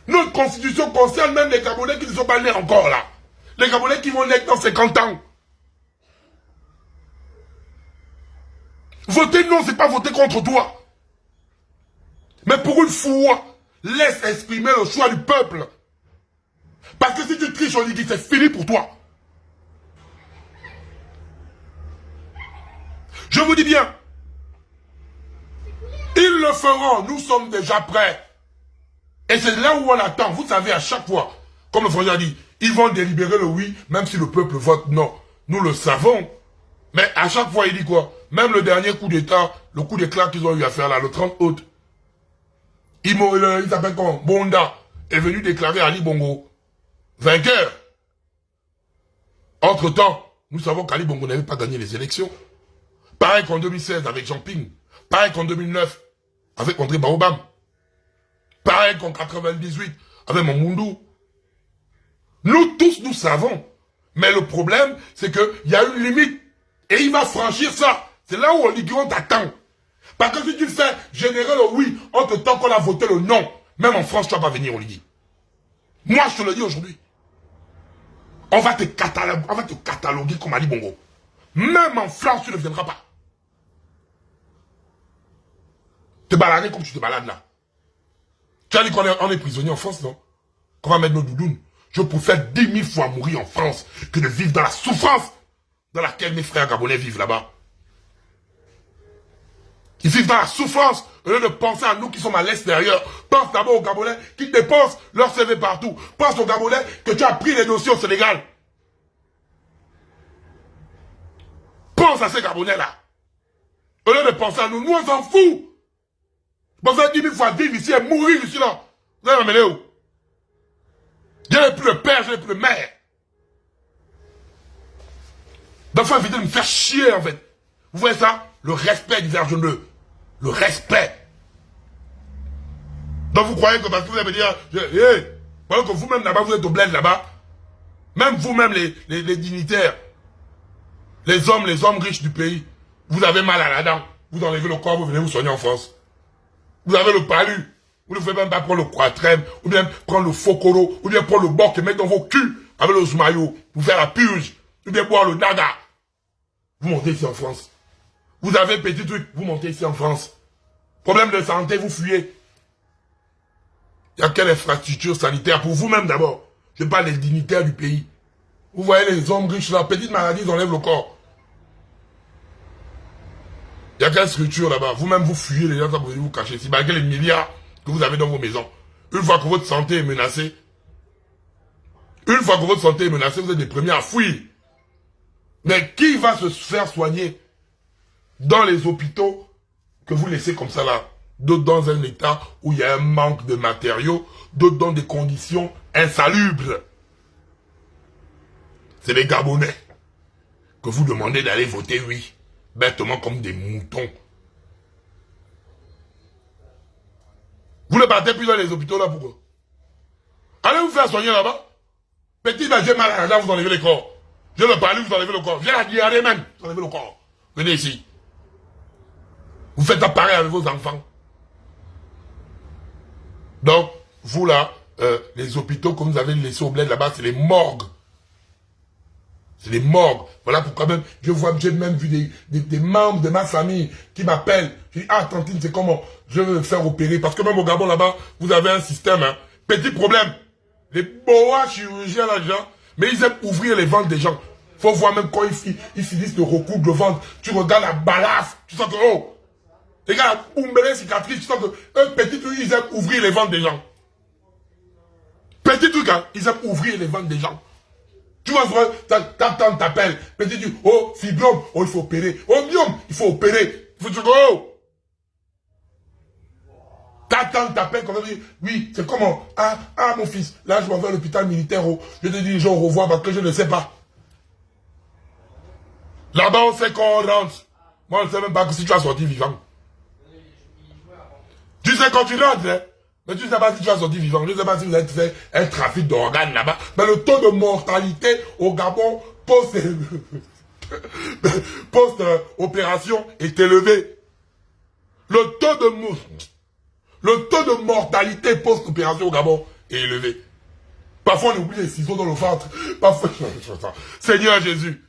Notre constitution concerne même les Gabonais qui ne sont pas nés encore là. Les Gabonais qui vont naître dans 50 ans. Voter non, c'est pas voter contre toi. Mais pour une fois, laisse exprimer le choix du peuple. Parce que si tu triches, on dit que c'est fini pour toi. Je vous dis bien. Ils le feront, nous sommes déjà prêts. Et c'est là où on attend. Vous savez, à chaque fois, comme le Français a dit, ils vont délibérer le oui, même si le peuple vote non. Nous le savons. Mais à chaque fois, il dit quoi? Même le dernier coup d'État, le coup d'éclat qu'ils ont eu à faire là, le 30 août, il s'appelle comment? Bonda est venu déclarer Ali Bongo vainqueur. Entre-temps, nous savons qu'Ali Bongo n'avait pas gagné les élections. Pareil qu'en 2016 avec Jean Ping. Pareil qu'en 2009 avec André Baobam. Pareil qu'en 98 avec Mamoundou. Nous tous, nous savons. Mais le problème, c'est qu'il y a une limite. Et il va franchir ça. C'est là où on dit qu'on t'attend. Parce que si tu fais générer le oui, entre-temps qu'on a voté le non, même en France, tu vas pas venir, on lui dit. Moi, je te le dis aujourd'hui. On va te cataloguer comme Ali Bongo. Même en France, tu ne viendras pas. Te balader comme tu te balades là. Tu as dit qu'on est prisonnier en France, non? Qu'on va mettre nos doudounes. Je préfère 10 000 fois mourir en France que de vivre dans la souffrance dans laquelle mes frères gabonais vivent là-bas. Ils vivent dans la souffrance au lieu de penser à nous qui sommes à l'extérieur. Pense d'abord aux Gabonais qui dépensent leur CV partout. Pense aux Gabonais que tu as pris les dossiers au Sénégal. Pense à ces Gabonais-là. Au lieu de penser à nous, nous on s'en fout. Vous avez 10 000 fois vivre ici et mourir ici là. Vous allez m'emmener où? Je n'ai plus de père, je n'ai plus de mère. Donc il faut éviter de me faire chier en fait. Vous voyez ça? Le respect du vergeneux. Le respect. Donc vous croyez que parce que vous allez me dire, voyez que vous-même là-bas, vous êtes au bled là-bas. Même vous-même les dignitaires, les hommes riches du pays, vous avez mal à la dent. Vous enlevez le corps, vous venez vous soigner en France. Vous avez le palu. Vous ne pouvez même pas prendre le quatrème, ou bien prendre le fokoro, ou bien prendre le boc et mettre dans vos culs avec le zmayo, vous faire la purge, ou bien boire le naga. Vous montez ici en France. Vous avez un petit truc, vous montez ici en France. Problème de santé, vous fuyez. Il y a quelle infrastructure sanitaire pour vous-même d'abord? Je parle des dignitaires du pays. Vous voyez les hommes riches là, petite maladie, ils enlèvent le corps. Il y a quelle structure là-bas? Vous-même, vous fuyez les gens, ça vous vous cacher ici, malgré les milliards que vous avez dans vos maisons. Une fois que votre santé est menacée, vous êtes les premiers à fuir. Mais qui va se faire soigner dans les hôpitaux que vous laissez comme ça là? D'autres dans un état où il y a un manque de matériaux, d'autres dans des conditions insalubres. C'est les Gabonais que vous demandez d'aller voter oui, bêtement comme des moutons. Vous ne partez plus dans les hôpitaux là, pourquoi? Allez vous faire soigner là-bas. Petit, ben, j'ai mal à la jambe, vous enlevez le corps. Je le parle, vous enlevez le corps. J'ai la diarrhée même, vous enlevez le corps. Venez ici. Vous faites appareil avec vos enfants. Donc, vous là, les hôpitaux que vous avez laissés au bled là-bas, c'est les morgues. C'est les morgues. Voilà pourquoi même, j'ai même vu des membres de ma famille qui m'appellent. Je dis, ah, tantine, c'est comment? Je veux me faire opérer. Parce que même au Gabon là-bas, vous avez un système, hein. Petit problème. Les boas chirurgiens là-dedans, mais ils aiment ouvrir les ventres des gens. Faut voir même quand ils finissent de recoudre le ventre. Tu regardes la balafre, tu sens que, oh, les gars, la cicatrice, tu sens que, un petit truc, ils aiment ouvrir les ventres des gens. Petit truc, hein, ils aiment ouvrir les ventres des gens. Tu vois, ta tante t'appelle, petit truc, oh, fibrome, oh, il faut opérer. Oh, myome, il faut opérer. Il faut dire, oh. Ta tante t'appelle comme ça, oui, c'est comment? Ah, mon fils, là, je m'en vais à l'hôpital militaire, oh. Je te dis, au revoir parce que je ne sais pas. Là-bas, on sait qu'on rentre. Moi, je ne sais même pas que si tu vas sortir vivant. Tu sais quand tu rentres, hein? Mais tu ne sais pas si tu vas sortir vivant. Je ne sais pas si vous avez fait un trafic d'organes là-bas. Mais le taux de mortalité au Gabon post-opération est élevé. Le taux de mortalité post-opération au Gabon est élevé. Parfois, on oublie les ciseaux dans le ventre. Parfois, Seigneur Jésus.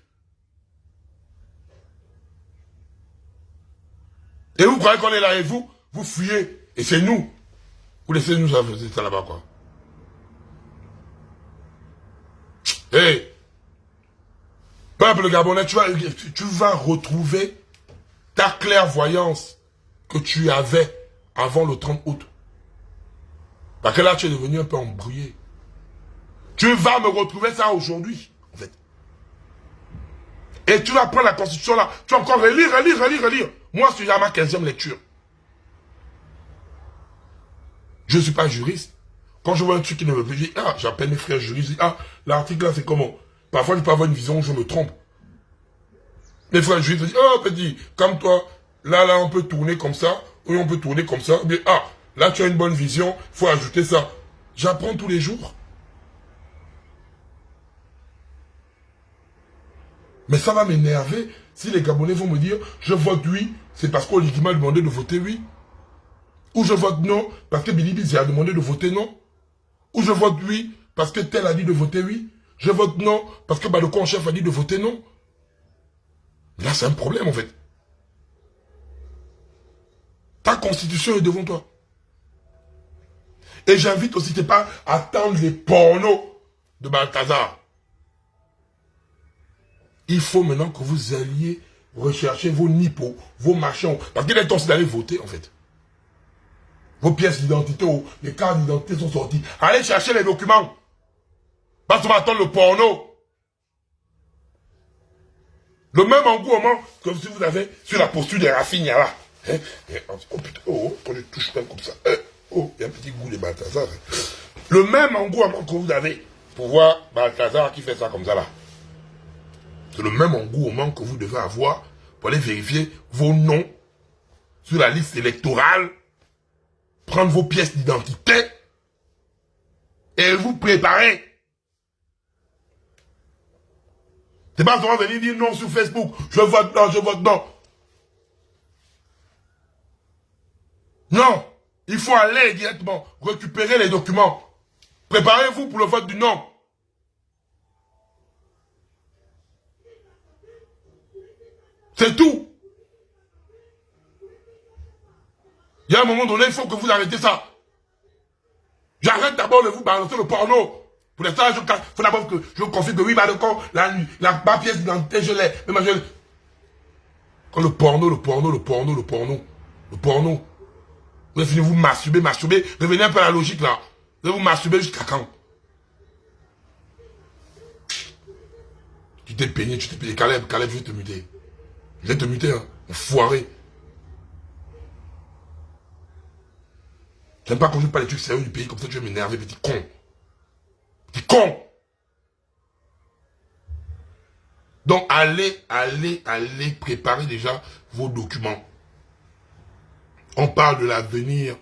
Et vous croyez qu'on est là et vous fuyez. Et c'est nous. Vous laissez nous ça là-bas, quoi. Hé, hey, peuple gabonais, tu vas retrouver ta clairvoyance que tu avais avant le 30 août. Parce que là, tu es devenu un peu embrouillé. Tu vas me retrouver ça aujourd'hui, en fait. Et tu vas prendre la Constitution là, tu vas encore relire. Moi, je suis à ma 15e lecture. Je ne suis pas juriste. Quand je vois un truc qui ne me plaît, je dis, ah, j'appelle mes frères juristes, je dis, ah, l'article là, c'est comment? Parfois, je peux avoir une vision où je me trompe. Mes frères juristes disent, oh, petit, comme toi, là, on peut tourner comme ça, oui, on peut tourner comme ça. Mais, ah, là, tu as une bonne vision, il faut ajouter ça. J'apprends tous les jours. Mais ça va m'énerver si les Gabonais vont me dire, je vote oui, c'est parce qu'Oligi m'a demandé de voter oui. Ou je vote non, parce que Billy Bizi a demandé de voter non. Ou je vote oui, parce que tel a dit de voter oui. Je vote non, parce que le con-chef a dit de voter non. Là, c'est un problème, en fait. Ta constitution est devant toi. Et j'invite aussi tes parents à attendre les pornos de Balthazar. Il faut maintenant que vous alliez rechercher vos nippos, vos machins. Parce qu'il est temps d'aller voter, en fait. Vos pièces d'identité, les cartes d'identité sont sorties. Allez chercher les documents. Parce qu'on va attendre le porno. Le même engouement que si vous avez sur la posture des Rafinha là. Hein? Oh putain, quand je touche même comme ça. Oh, il y a un petit goût de Balthazar. Le même engouement que vous avez pour voir Balthazar qui fait ça comme ça là. C'est le même engouement que vous devez avoir pour aller vérifier vos noms sur la liste électorale, prendre vos pièces d'identité et vous préparer. C'est pas seulement venir dire non sur Facebook, je vote non. Non, il faut aller directement récupérer les documents. Préparez-vous pour le vote du non. C'est tout. Il y a un moment donné, il faut que vous arrêtez ça. J'arrête d'abord de vous balancer le porno. Pour l'instant, il faut d'abord que je confie que oui, ma pièce d'identité, je l'ai. Quand le porno. Vous allez finir vous masturber. Revenez un peu à la logique là. Vous allez vous masturber jusqu'à quand? Tu t'es peigné. Caleb, je vais te muter. Hein. Foiré. J'aime pas qu'on joue pas les trucs sérieux du pays comme ça, tu vas m'énerver, petit con. Petit con. Donc, allez préparer déjà vos documents. On parle de l'avenir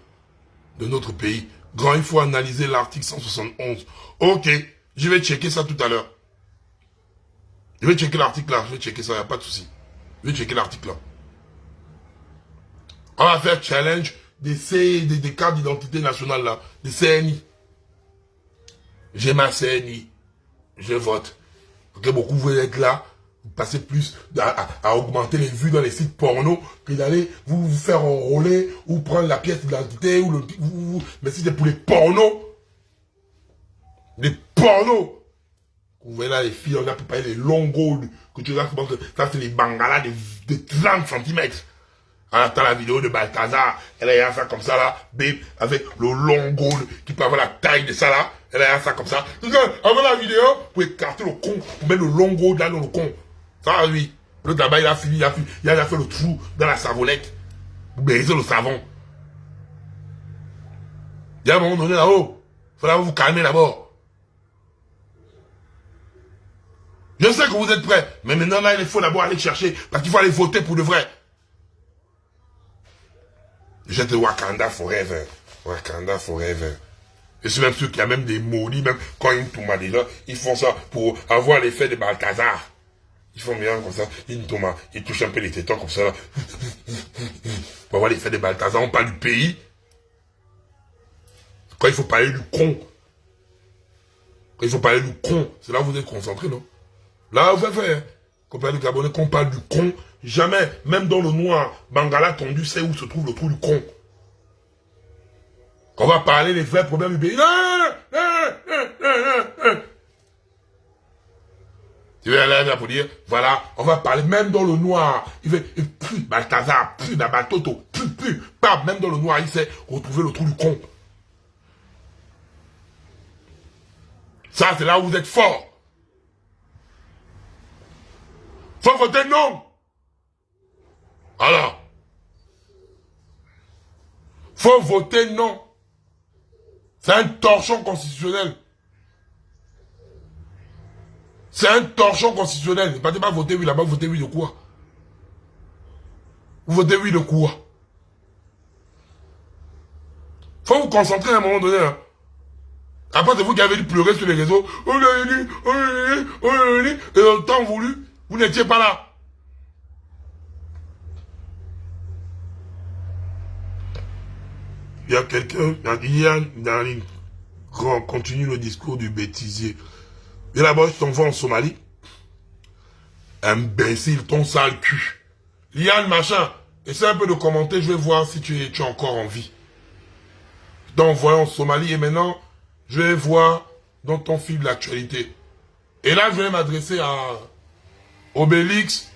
de notre pays. Grand, il faut analyser l'article 171. Ok, je vais checker ça tout à l'heure. Je vais checker l'article là, je vais checker ça, il n'y a pas de souci. Je vais checker l'article là. On va faire challenge des cartes d'identité nationale là, des CNI. J'ai ma CNI, je vote. Ok, beaucoup vous êtes là, vous passez plus à augmenter les vues dans les sites porno que d'aller vous faire enrôler ou prendre la pièce d'identité ou mais si c'est pour les pornos. Les pornos. Vous voyez là les filles, on a préparé les longs gold que tu regardes, ça c'est les bangalas de 30 cm. On attend la vidéo de Balthazar, elle a ça comme ça là, bim, avec le long gold qui peut avoir la taille de ça là, elle a ça comme ça. Donc, avant la vidéo, vous pouvez écarter le con, vous mettez le long gold là dans le con. Ça oui, le tabac il a fini, il a fait le trou dans la savonnette. Vous baisez le savon. Il y a un moment donné là-haut, il faudra vous calmer d'abord. Je sais que vous êtes prêts, mais maintenant là il faut d'abord aller chercher, parce qu'il faut aller voter pour de vrai. J'étais Wakanda Forever. Wakanda Forever. Je suis même sûr qu'il y a même des maudits, même quand ils tombent déjà, ils font ça pour avoir l'effet de Balthazar. Ils font bien comme ça, ils tombent, ils touchent un peu les tétons comme ça là. Pour avoir l'effet de Balthazar, on parle du pays. Quand il faut parler du con. Quand il faut parler du con, c'est là où vous êtes concentrés, non? Là, vous avez fait, quand on parle du Gabonais, quand on parle du con, jamais, même dans le noir, Bangala tondu sait où se trouve le trou du con. Quand on va parler des vrais problèmes du pays, tu vas aller là pour dire, voilà, on va parler même dans le noir. Il fait, Balthazar, Nabatoto, pas même dans le noir, il sait retrouver le trou du con. Ça, c'est là où vous êtes fort. Faut voter non. Alors, faut voter non. C'est un torchon constitutionnel. C'est un torchon constitutionnel. Ne partez pas voter oui là-bas, votez oui de quoi? Vous votez oui de quoi? Faut vous concentrer à un moment donné. Hein. Après, c'est vous qui avez dû pleurer sur les réseaux. Et dans le temps voulu, vous n'étiez pas là. Il y a quelqu'un, Yann continue le discours du bêtisier. Et là-bas, je t'envoie en Somalie. Imbécile, ton sale cul. Yann, machin, essaie un peu de commenter, je vais voir si tu es encore en vie. Je t'envoie en Somalie et maintenant, je vais voir dans ton fil de l'actualité. Et là, je vais m'adresser à Obélix,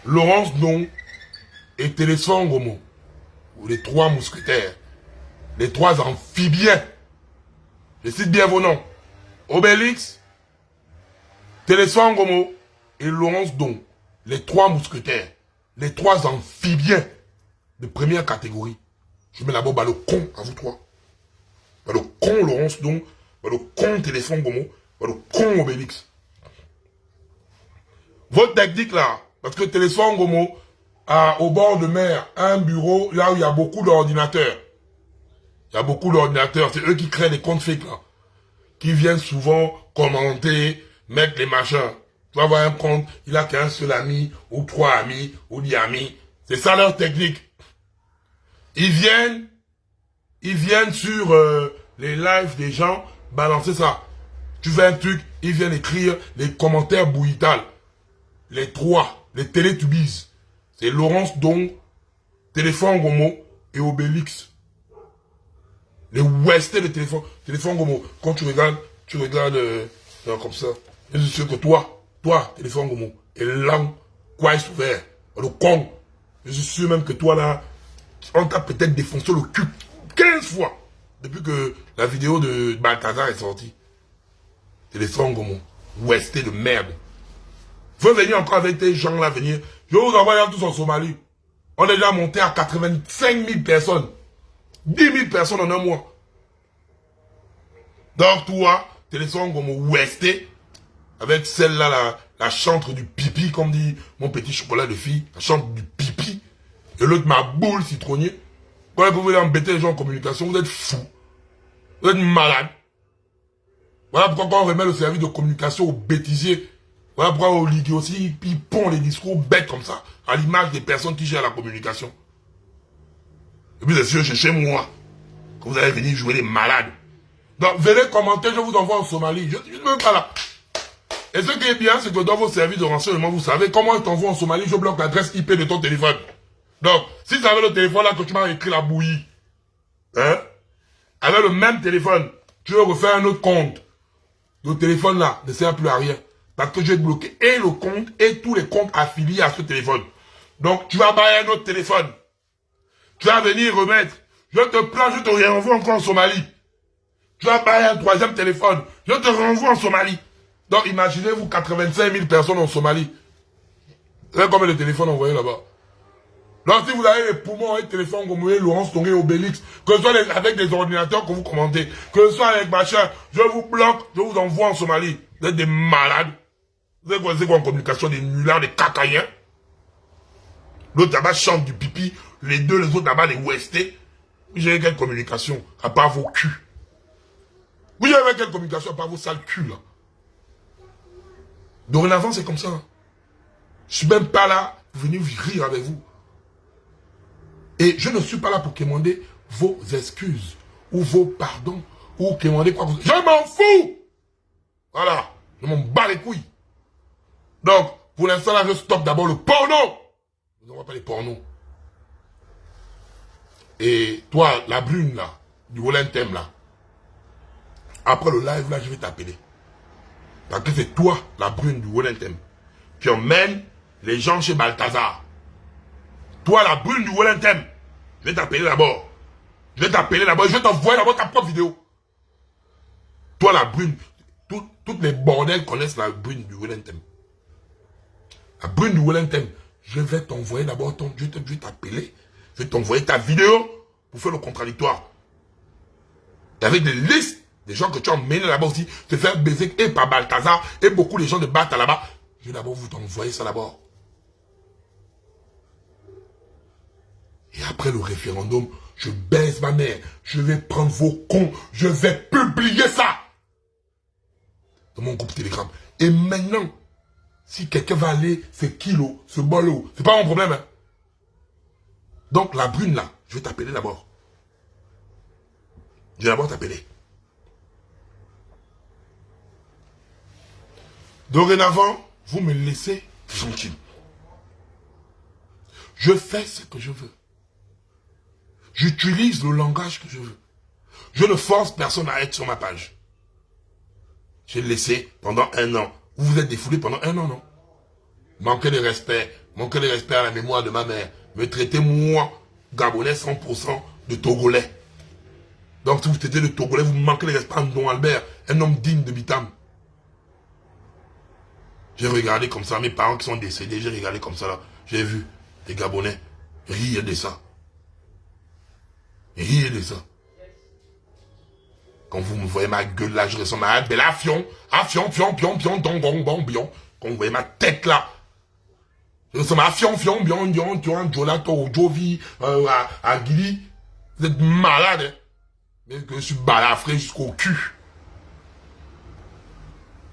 Laurence Don et Téléphone Gomo. Ou les trois mousquetaires. Les trois amphibiens. Je cite bien vos noms. Obélix, Téléphone Gomo et Laurence Don. Les trois mousquetaires. Les trois amphibiens de première catégorie. Je mets là-bas le con à vous trois. Le con Laurence Don. Le con Téléphone Gomo. Le con Obélix. Votre technique là, parce que Téléphone Gomo a au bord de mer un bureau là où il y a beaucoup d'ordinateurs. Il y a beaucoup d'ordinateurs, c'est eux qui créent les comptes fake là. Qui viennent souvent commenter, mettre les machins. Tu vas avoir un compte, il a qu'un seul ami, ou 3 amis, ou 10 amis. C'est ça leur technique. Ils viennent sur les lives des gens, balancer ça. Tu fais un truc, ils viennent écrire les commentaires bouillitales. Les trois, les Télétubies. C'est Laurence Don, Téléphone Gomo et Obélix. Les Westés de Téléphone Gomo. Quand tu regardes comme ça. Je suis sûr que toi, Téléphone Gomo, et là, quoi est ouvert, le con. Je suis sûr même que toi là, on t'a peut-être défoncé le cul 15 fois depuis que la vidéo de Balthazar est sortie. Téléphone Gomo, Westés de merde. Faut venir encore avec tes gens là, venir. Je vous envoie tous en Somalie. On est déjà monté à 85 000 personnes. 10 000 personnes en un mois. Donc toi, Téléphone comme Westé, avec celle-là, la chantre du pipi, comme dit mon petit chocolat de fille, la chantre du pipi, et l'autre ma boule citronnier. Quand vous voulez embêter les gens en communication, vous êtes fous. Vous êtes malade. Voilà pourquoi quand on remet le service de communication aux bêtisiers, voilà pourquoi Olivier aussi, ils pondent les discours bêtes comme ça, à l'image des personnes qui gèrent la communication. Et puis, c'est sûr, c'est chez moi que vous allez venir jouer les malades. Donc, venez commenter, je vous envoie en Somalie. Je ne suis même pas là. Et ce qui est bien, c'est que dans vos services de renseignement, vous savez comment je t'envoie en Somalie, je bloque l'adresse IP de ton téléphone. Donc, si c'est avec le téléphone là que tu m'as écrit la bouillie, hein, avec le même téléphone, tu veux refaire un autre compte. Le téléphone là ne sert plus à rien. Parce que j'ai bloqué et le compte et tous les comptes affiliés à ce téléphone. Donc, tu vas bailler un autre téléphone. Tu vas venir remettre. Je te plains, je te renvoie encore en Somalie. Tu vas bailler un troisième téléphone. Je te renvoie en Somalie. Donc, imaginez-vous 85 000 personnes en Somalie. Vous savez combien de téléphones envoyés là-bas? Donc, si vous avez les poumons et les téléphones comme vous voyez, Laurence Tongué, Obélix, que ce soit avec des ordinateurs que vous commandez, que ce soit avec machin, je vous bloque, je vous envoie en Somalie. Vous êtes des malades. Vous savez quoi en communication, des nullards, des cacaïens? L'autre là-bas chante du pipi, les autres là-bas, les ouestés. Vous avez quelle communication, à part vos culs? Vous avez quelle communication, à part vos sales culs, là? Dorénavant, c'est comme ça. Hein. Je suis même pas là pour venir rire avec vous. Et je ne suis pas là pour quémander vos excuses, ou vos pardons, ou quémander quoi que ce soit. Je m'en fous! Voilà. Je m'en bats les couilles. Donc, pour l'instant, là, je stoppe d'abord le porno. Je ne vois pas les pornos. Et toi, la brune, là, du Wolentem, là, après le live, là, je vais t'appeler. Parce que c'est toi, la brune du Wolentem, qui emmène les gens chez Balthazar. Toi, la brune du Wolentem, je vais t'appeler d'abord. Je vais t'appeler d'abord, je vais t'envoyer d'abord ta propre vidéo. Toi, la brune, toutes les bordels connaissent la brune du Wolentem. La brune du Wolentem, je vais t'envoyer d'abord je vais t'appeler, je vais t'envoyer ta vidéo pour faire le contradictoire. Et avec des listes des gens que tu as emmenés là-bas aussi, te faire baiser et par Balthazar, et beaucoup de gens de Bata là-bas. Je vais d'abord vous t'envoyer ça d'abord. Et après le référendum, je baise ma mère. Je vais prendre vos cons. Je vais publier ça. Dans mon groupe Telegram. Et maintenant, si quelqu'un va aller, c'est kilo, ce bolo. C'est pas mon problème. Hein. Donc la brune là, je vais t'appeler d'abord. Je vais d'abord t'appeler. Dorénavant, vous me laissez tranquille. Je fais ce que je veux. J'utilise le langage que je veux. Je ne force personne à être sur ma page. J'ai laissé pendant 1 an. Vous vous êtes défoulé pendant 1 an, non? Manquez de respect à la mémoire de ma mère. Me traitez, moi, Gabonais 100% de Togolais. Donc si vous traitez de Togolais, vous manquez de respect à Don Albert, un homme digne de Bitam. J'ai regardé comme ça, mes parents qui sont décédés, j'ai regardé comme ça là. J'ai vu des Gabonais rire de ça. Rire de ça. Quand vous me voyez ma gueule là, je ressemble à un bel afion, pion, don, bion. Quand vous voyez ma tête là, je ressemble à fion, bion, tu vois, Jolato, Jovi, à Guili. Vous êtes malade, hein. Mais que je suis balafré jusqu'au cul.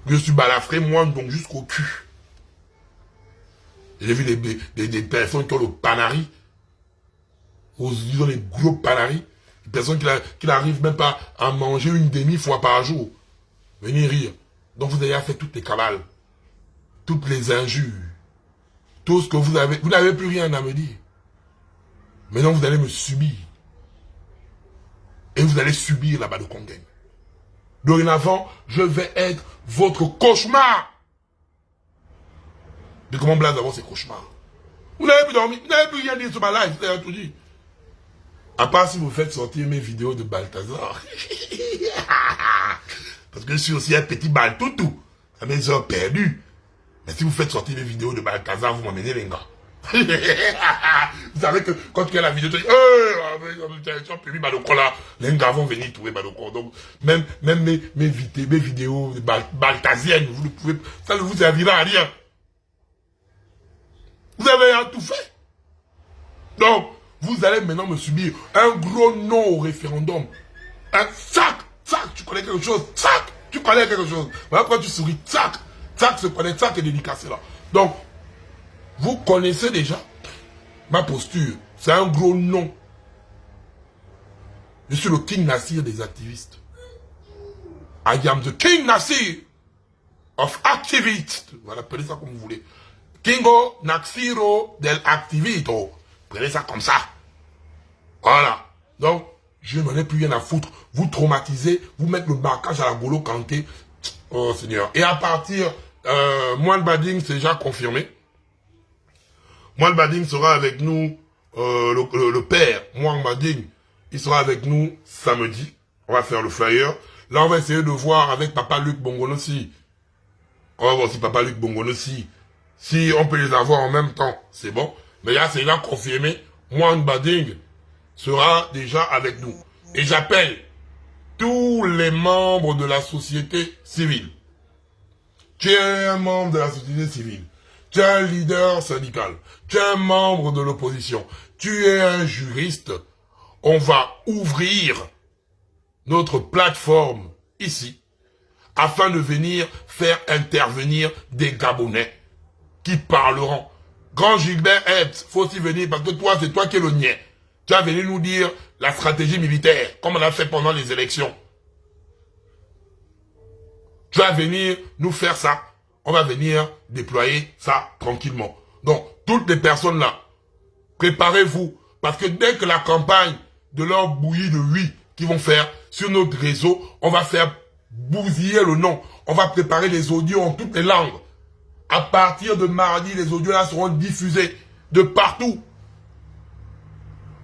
Je suis balafré, moi, donc jusqu'au cul. J'ai vu des personnes qui ont le panari. Ils ont les gros panaris. Des personnes qui n'arrivent même pas à manger une demi-fois par jour. Venez rire. Donc vous avez fait toutes les cabales. Toutes les injures. Tout ce que vous avez. Vous n'avez plus rien à me dire. Maintenant vous allez me subir. Et vous allez subir là-bas de Congen. Dorénavant, je vais être votre cauchemar. Mais comment Blaise avoir ces cauchemars? Vous n'avez plus dormi, vous n'avez plus rien dit sur ma live, vous avez tout dit. À part si vous faites sortir mes vidéos de Balthazar. Parce que je suis aussi un petit baltoutou. À mes heures perdues. Mais si vous faites sortir mes vidéos de Balthazar, vous m'emmenez les gars. Vous savez que quand tu as la vidéo, tu dis, tu as permis Badoko là, les gars vont venir trouver Badoko. Donc, même mes vidéos balthaziennes, vous ne pouvez, ça ne vous servira à rien. Vous avez tout fait. Donc, vous allez maintenant me subir un gros non au référendum. Un sac Tchac, tu connais quelque chose. Tchac, tu connais quelque chose. Voilà pourquoi tu souris. Tchac, Tchac se connaît. Tchac est dédicacé là. Donc, vous connaissez déjà ma posture. C'est un gros nom. Je suis le King Nassir des activistes. I am the King Nassir of activists. Voilà, appelez ça comme vous voulez. Kingo Naxiro del Activito. Prenez ça comme ça. Voilà. Donc, je n'en ai plus rien à foutre. Vous traumatisez, vous mettez le marquage à la Golo Kanté. Oh Seigneur. Et à partir, Moine Bading, c'est déjà confirmé. Moine Bading sera avec nous, le père, Moine Bading, il sera avec nous samedi. On va faire le flyer. Là, on va essayer de voir avec Papa Luc Bongonossi. On va voir si Papa Luc Bongonossi, si on peut les avoir en même temps, c'est bon. Mais là, c'est là confirmé. Moine Bading sera déjà avec nous. Et j'appelle tous les membres de la société civile. Tu es un membre de la société civile. Tu es un leader syndical. Tu es un membre de l'opposition. Tu es un juriste. On va ouvrir notre plateforme ici afin de venir faire intervenir des Gabonais qui parleront. Grand Gilbert Epps, faut aussi venir parce que toi, c'est toi qui es le niais. Tu vas venir nous dire la stratégie militaire, comme on a fait pendant les élections. Tu vas venir nous faire ça. On va venir déployer ça tranquillement. Donc, toutes les personnes là, préparez-vous. Parce que dès que la campagne de leur bouillie de huit qu'ils vont faire sur notre réseau, on va faire bousiller le nom. On va préparer les audios en toutes les langues. À partir de mardi, les audios là seront diffusés de partout.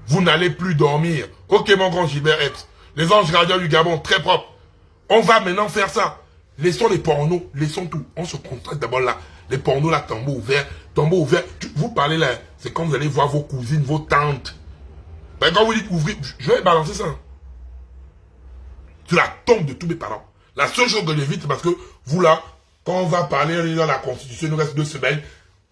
Vous n'allez plus dormir. Ok, mon grand Gilbert Epps. Les anges gardiens du Gabon, très propre. On va maintenant faire ça. Laissons les pornos, laissons tout. On se contracte d'abord là. Les pornos là, tambour ouvert. Tambour ouvert. Vous parlez là, c'est quand vous allez voir vos cousines, vos tantes. Ben, quand vous dites ouvrir, je vais balancer ça. C'est la tombe de tous mes parents. La seule chose que j'évite, c'est parce que vous là, quand on va parler dans la Constitution, il nous reste 2 semaines,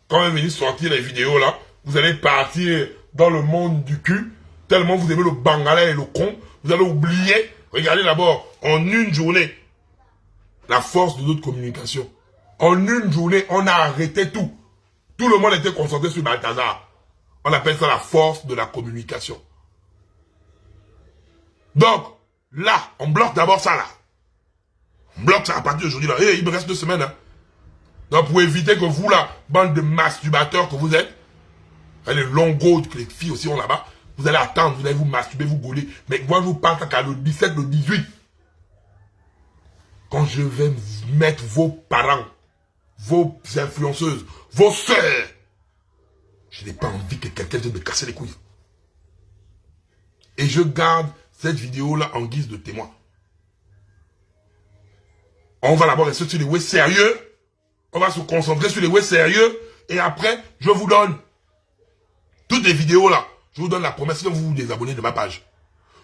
quand on va venir sortir les vidéos là, vous allez partir dans le monde du cul, tellement vous aimez le bangalais et le con, vous allez oublier, regardez d'abord, en une journée, la force de notre communication. En une journée, on a arrêté tout. Tout le monde était concentré sur Balthazar. On appelle ça la force de la communication. Donc, là, on bloque d'abord ça là. On bloque ça à partir d'aujourd'hui là. Il me reste 2 semaines. Hein. Donc, pour éviter que vous là, bande de masturbateurs que vous êtes, les longos que les filles aussi ont là-bas, vous allez attendre, vous allez vous masturber, vous gauler. Mais moi, je vous parle qu'à le 17, le 18. Quand je vais mettre vos parents, vos influenceuses, vos sœurs, je n'ai pas envie que quelqu'un vienne me casser les couilles. Et je garde cette vidéo-là en guise de témoin. On va d'abord rester sur les ouais sérieux. On va se concentrer sur les ouais sérieux. Et après, je vous donne toutes les vidéos là. Je vous donne la promesse. Sinon, vous vous désabonnez de ma page.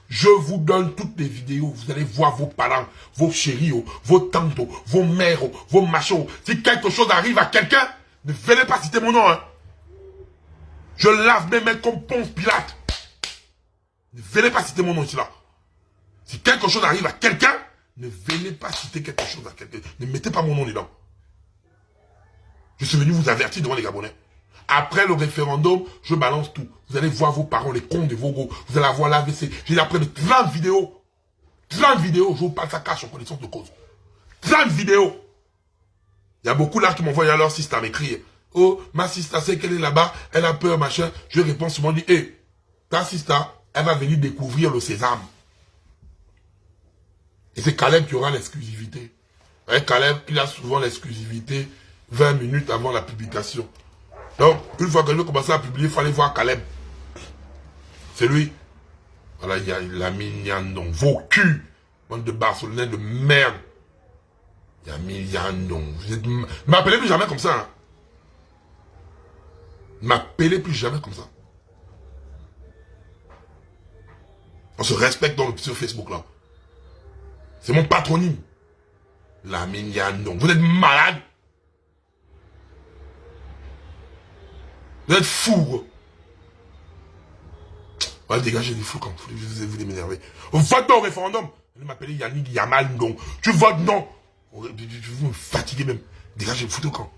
Je vous donne toutes les vidéos. Vous allez voir vos parents, vos chéris, vos tantes, vos mères, vos machos. Si quelque chose arrive à quelqu'un, ne venez pas citer mon nom. Hein. Je lave mes mains comme Ponce Pilate. Ne venez pas citer mon nom ici là. Si quelque chose arrive à quelqu'un, ne venez pas citer quelque chose à quelqu'un. Ne mettez pas mon nom dedans. Je suis venu vous avertir devant les Gabonais. Après le référendum, je balance tout. Vous allez voir vos parents, les cons de vos gros. Vous allez avoir l'AVC. J'ai après de 30 vidéos. 30 vidéos. Je vous parle ça cache en connaissance de cause. 30 vidéos. Il y a beaucoup là qui m'envoient à leur sister m'écrire. Oh, ma sister sait qu'elle est là-bas. Elle a peur, machin. Je réponds souvent, dit, hé, ta sister, elle va venir découvrir le sésame. Et c'est Caleb qui aura l'exclusivité. Caleb, il a souvent l'exclusivité 20 minutes avant la publication. Donc, une fois que je vais commencer à publier, il fallait voir Caleb. C'est lui. Voilà, il y a la Mignandon. Vos culs. Bande de Barcelonais de merde. Il y a Mignandon. Ne m'appelez plus jamais comme ça. Hein. Ne m'appelez plus jamais comme ça. On se respecte sur Facebook là. C'est mon patronyme. La Mignandon. Vous êtes malade. Vous êtes fous. Ouais, dégagez des fous quand vous voulez m'énerver. Votez au référendum. Vous m'appelez Yannick Yamal, non. Tu votes non. Vous me fatiguez même. Dégagez, vous foutez au camp.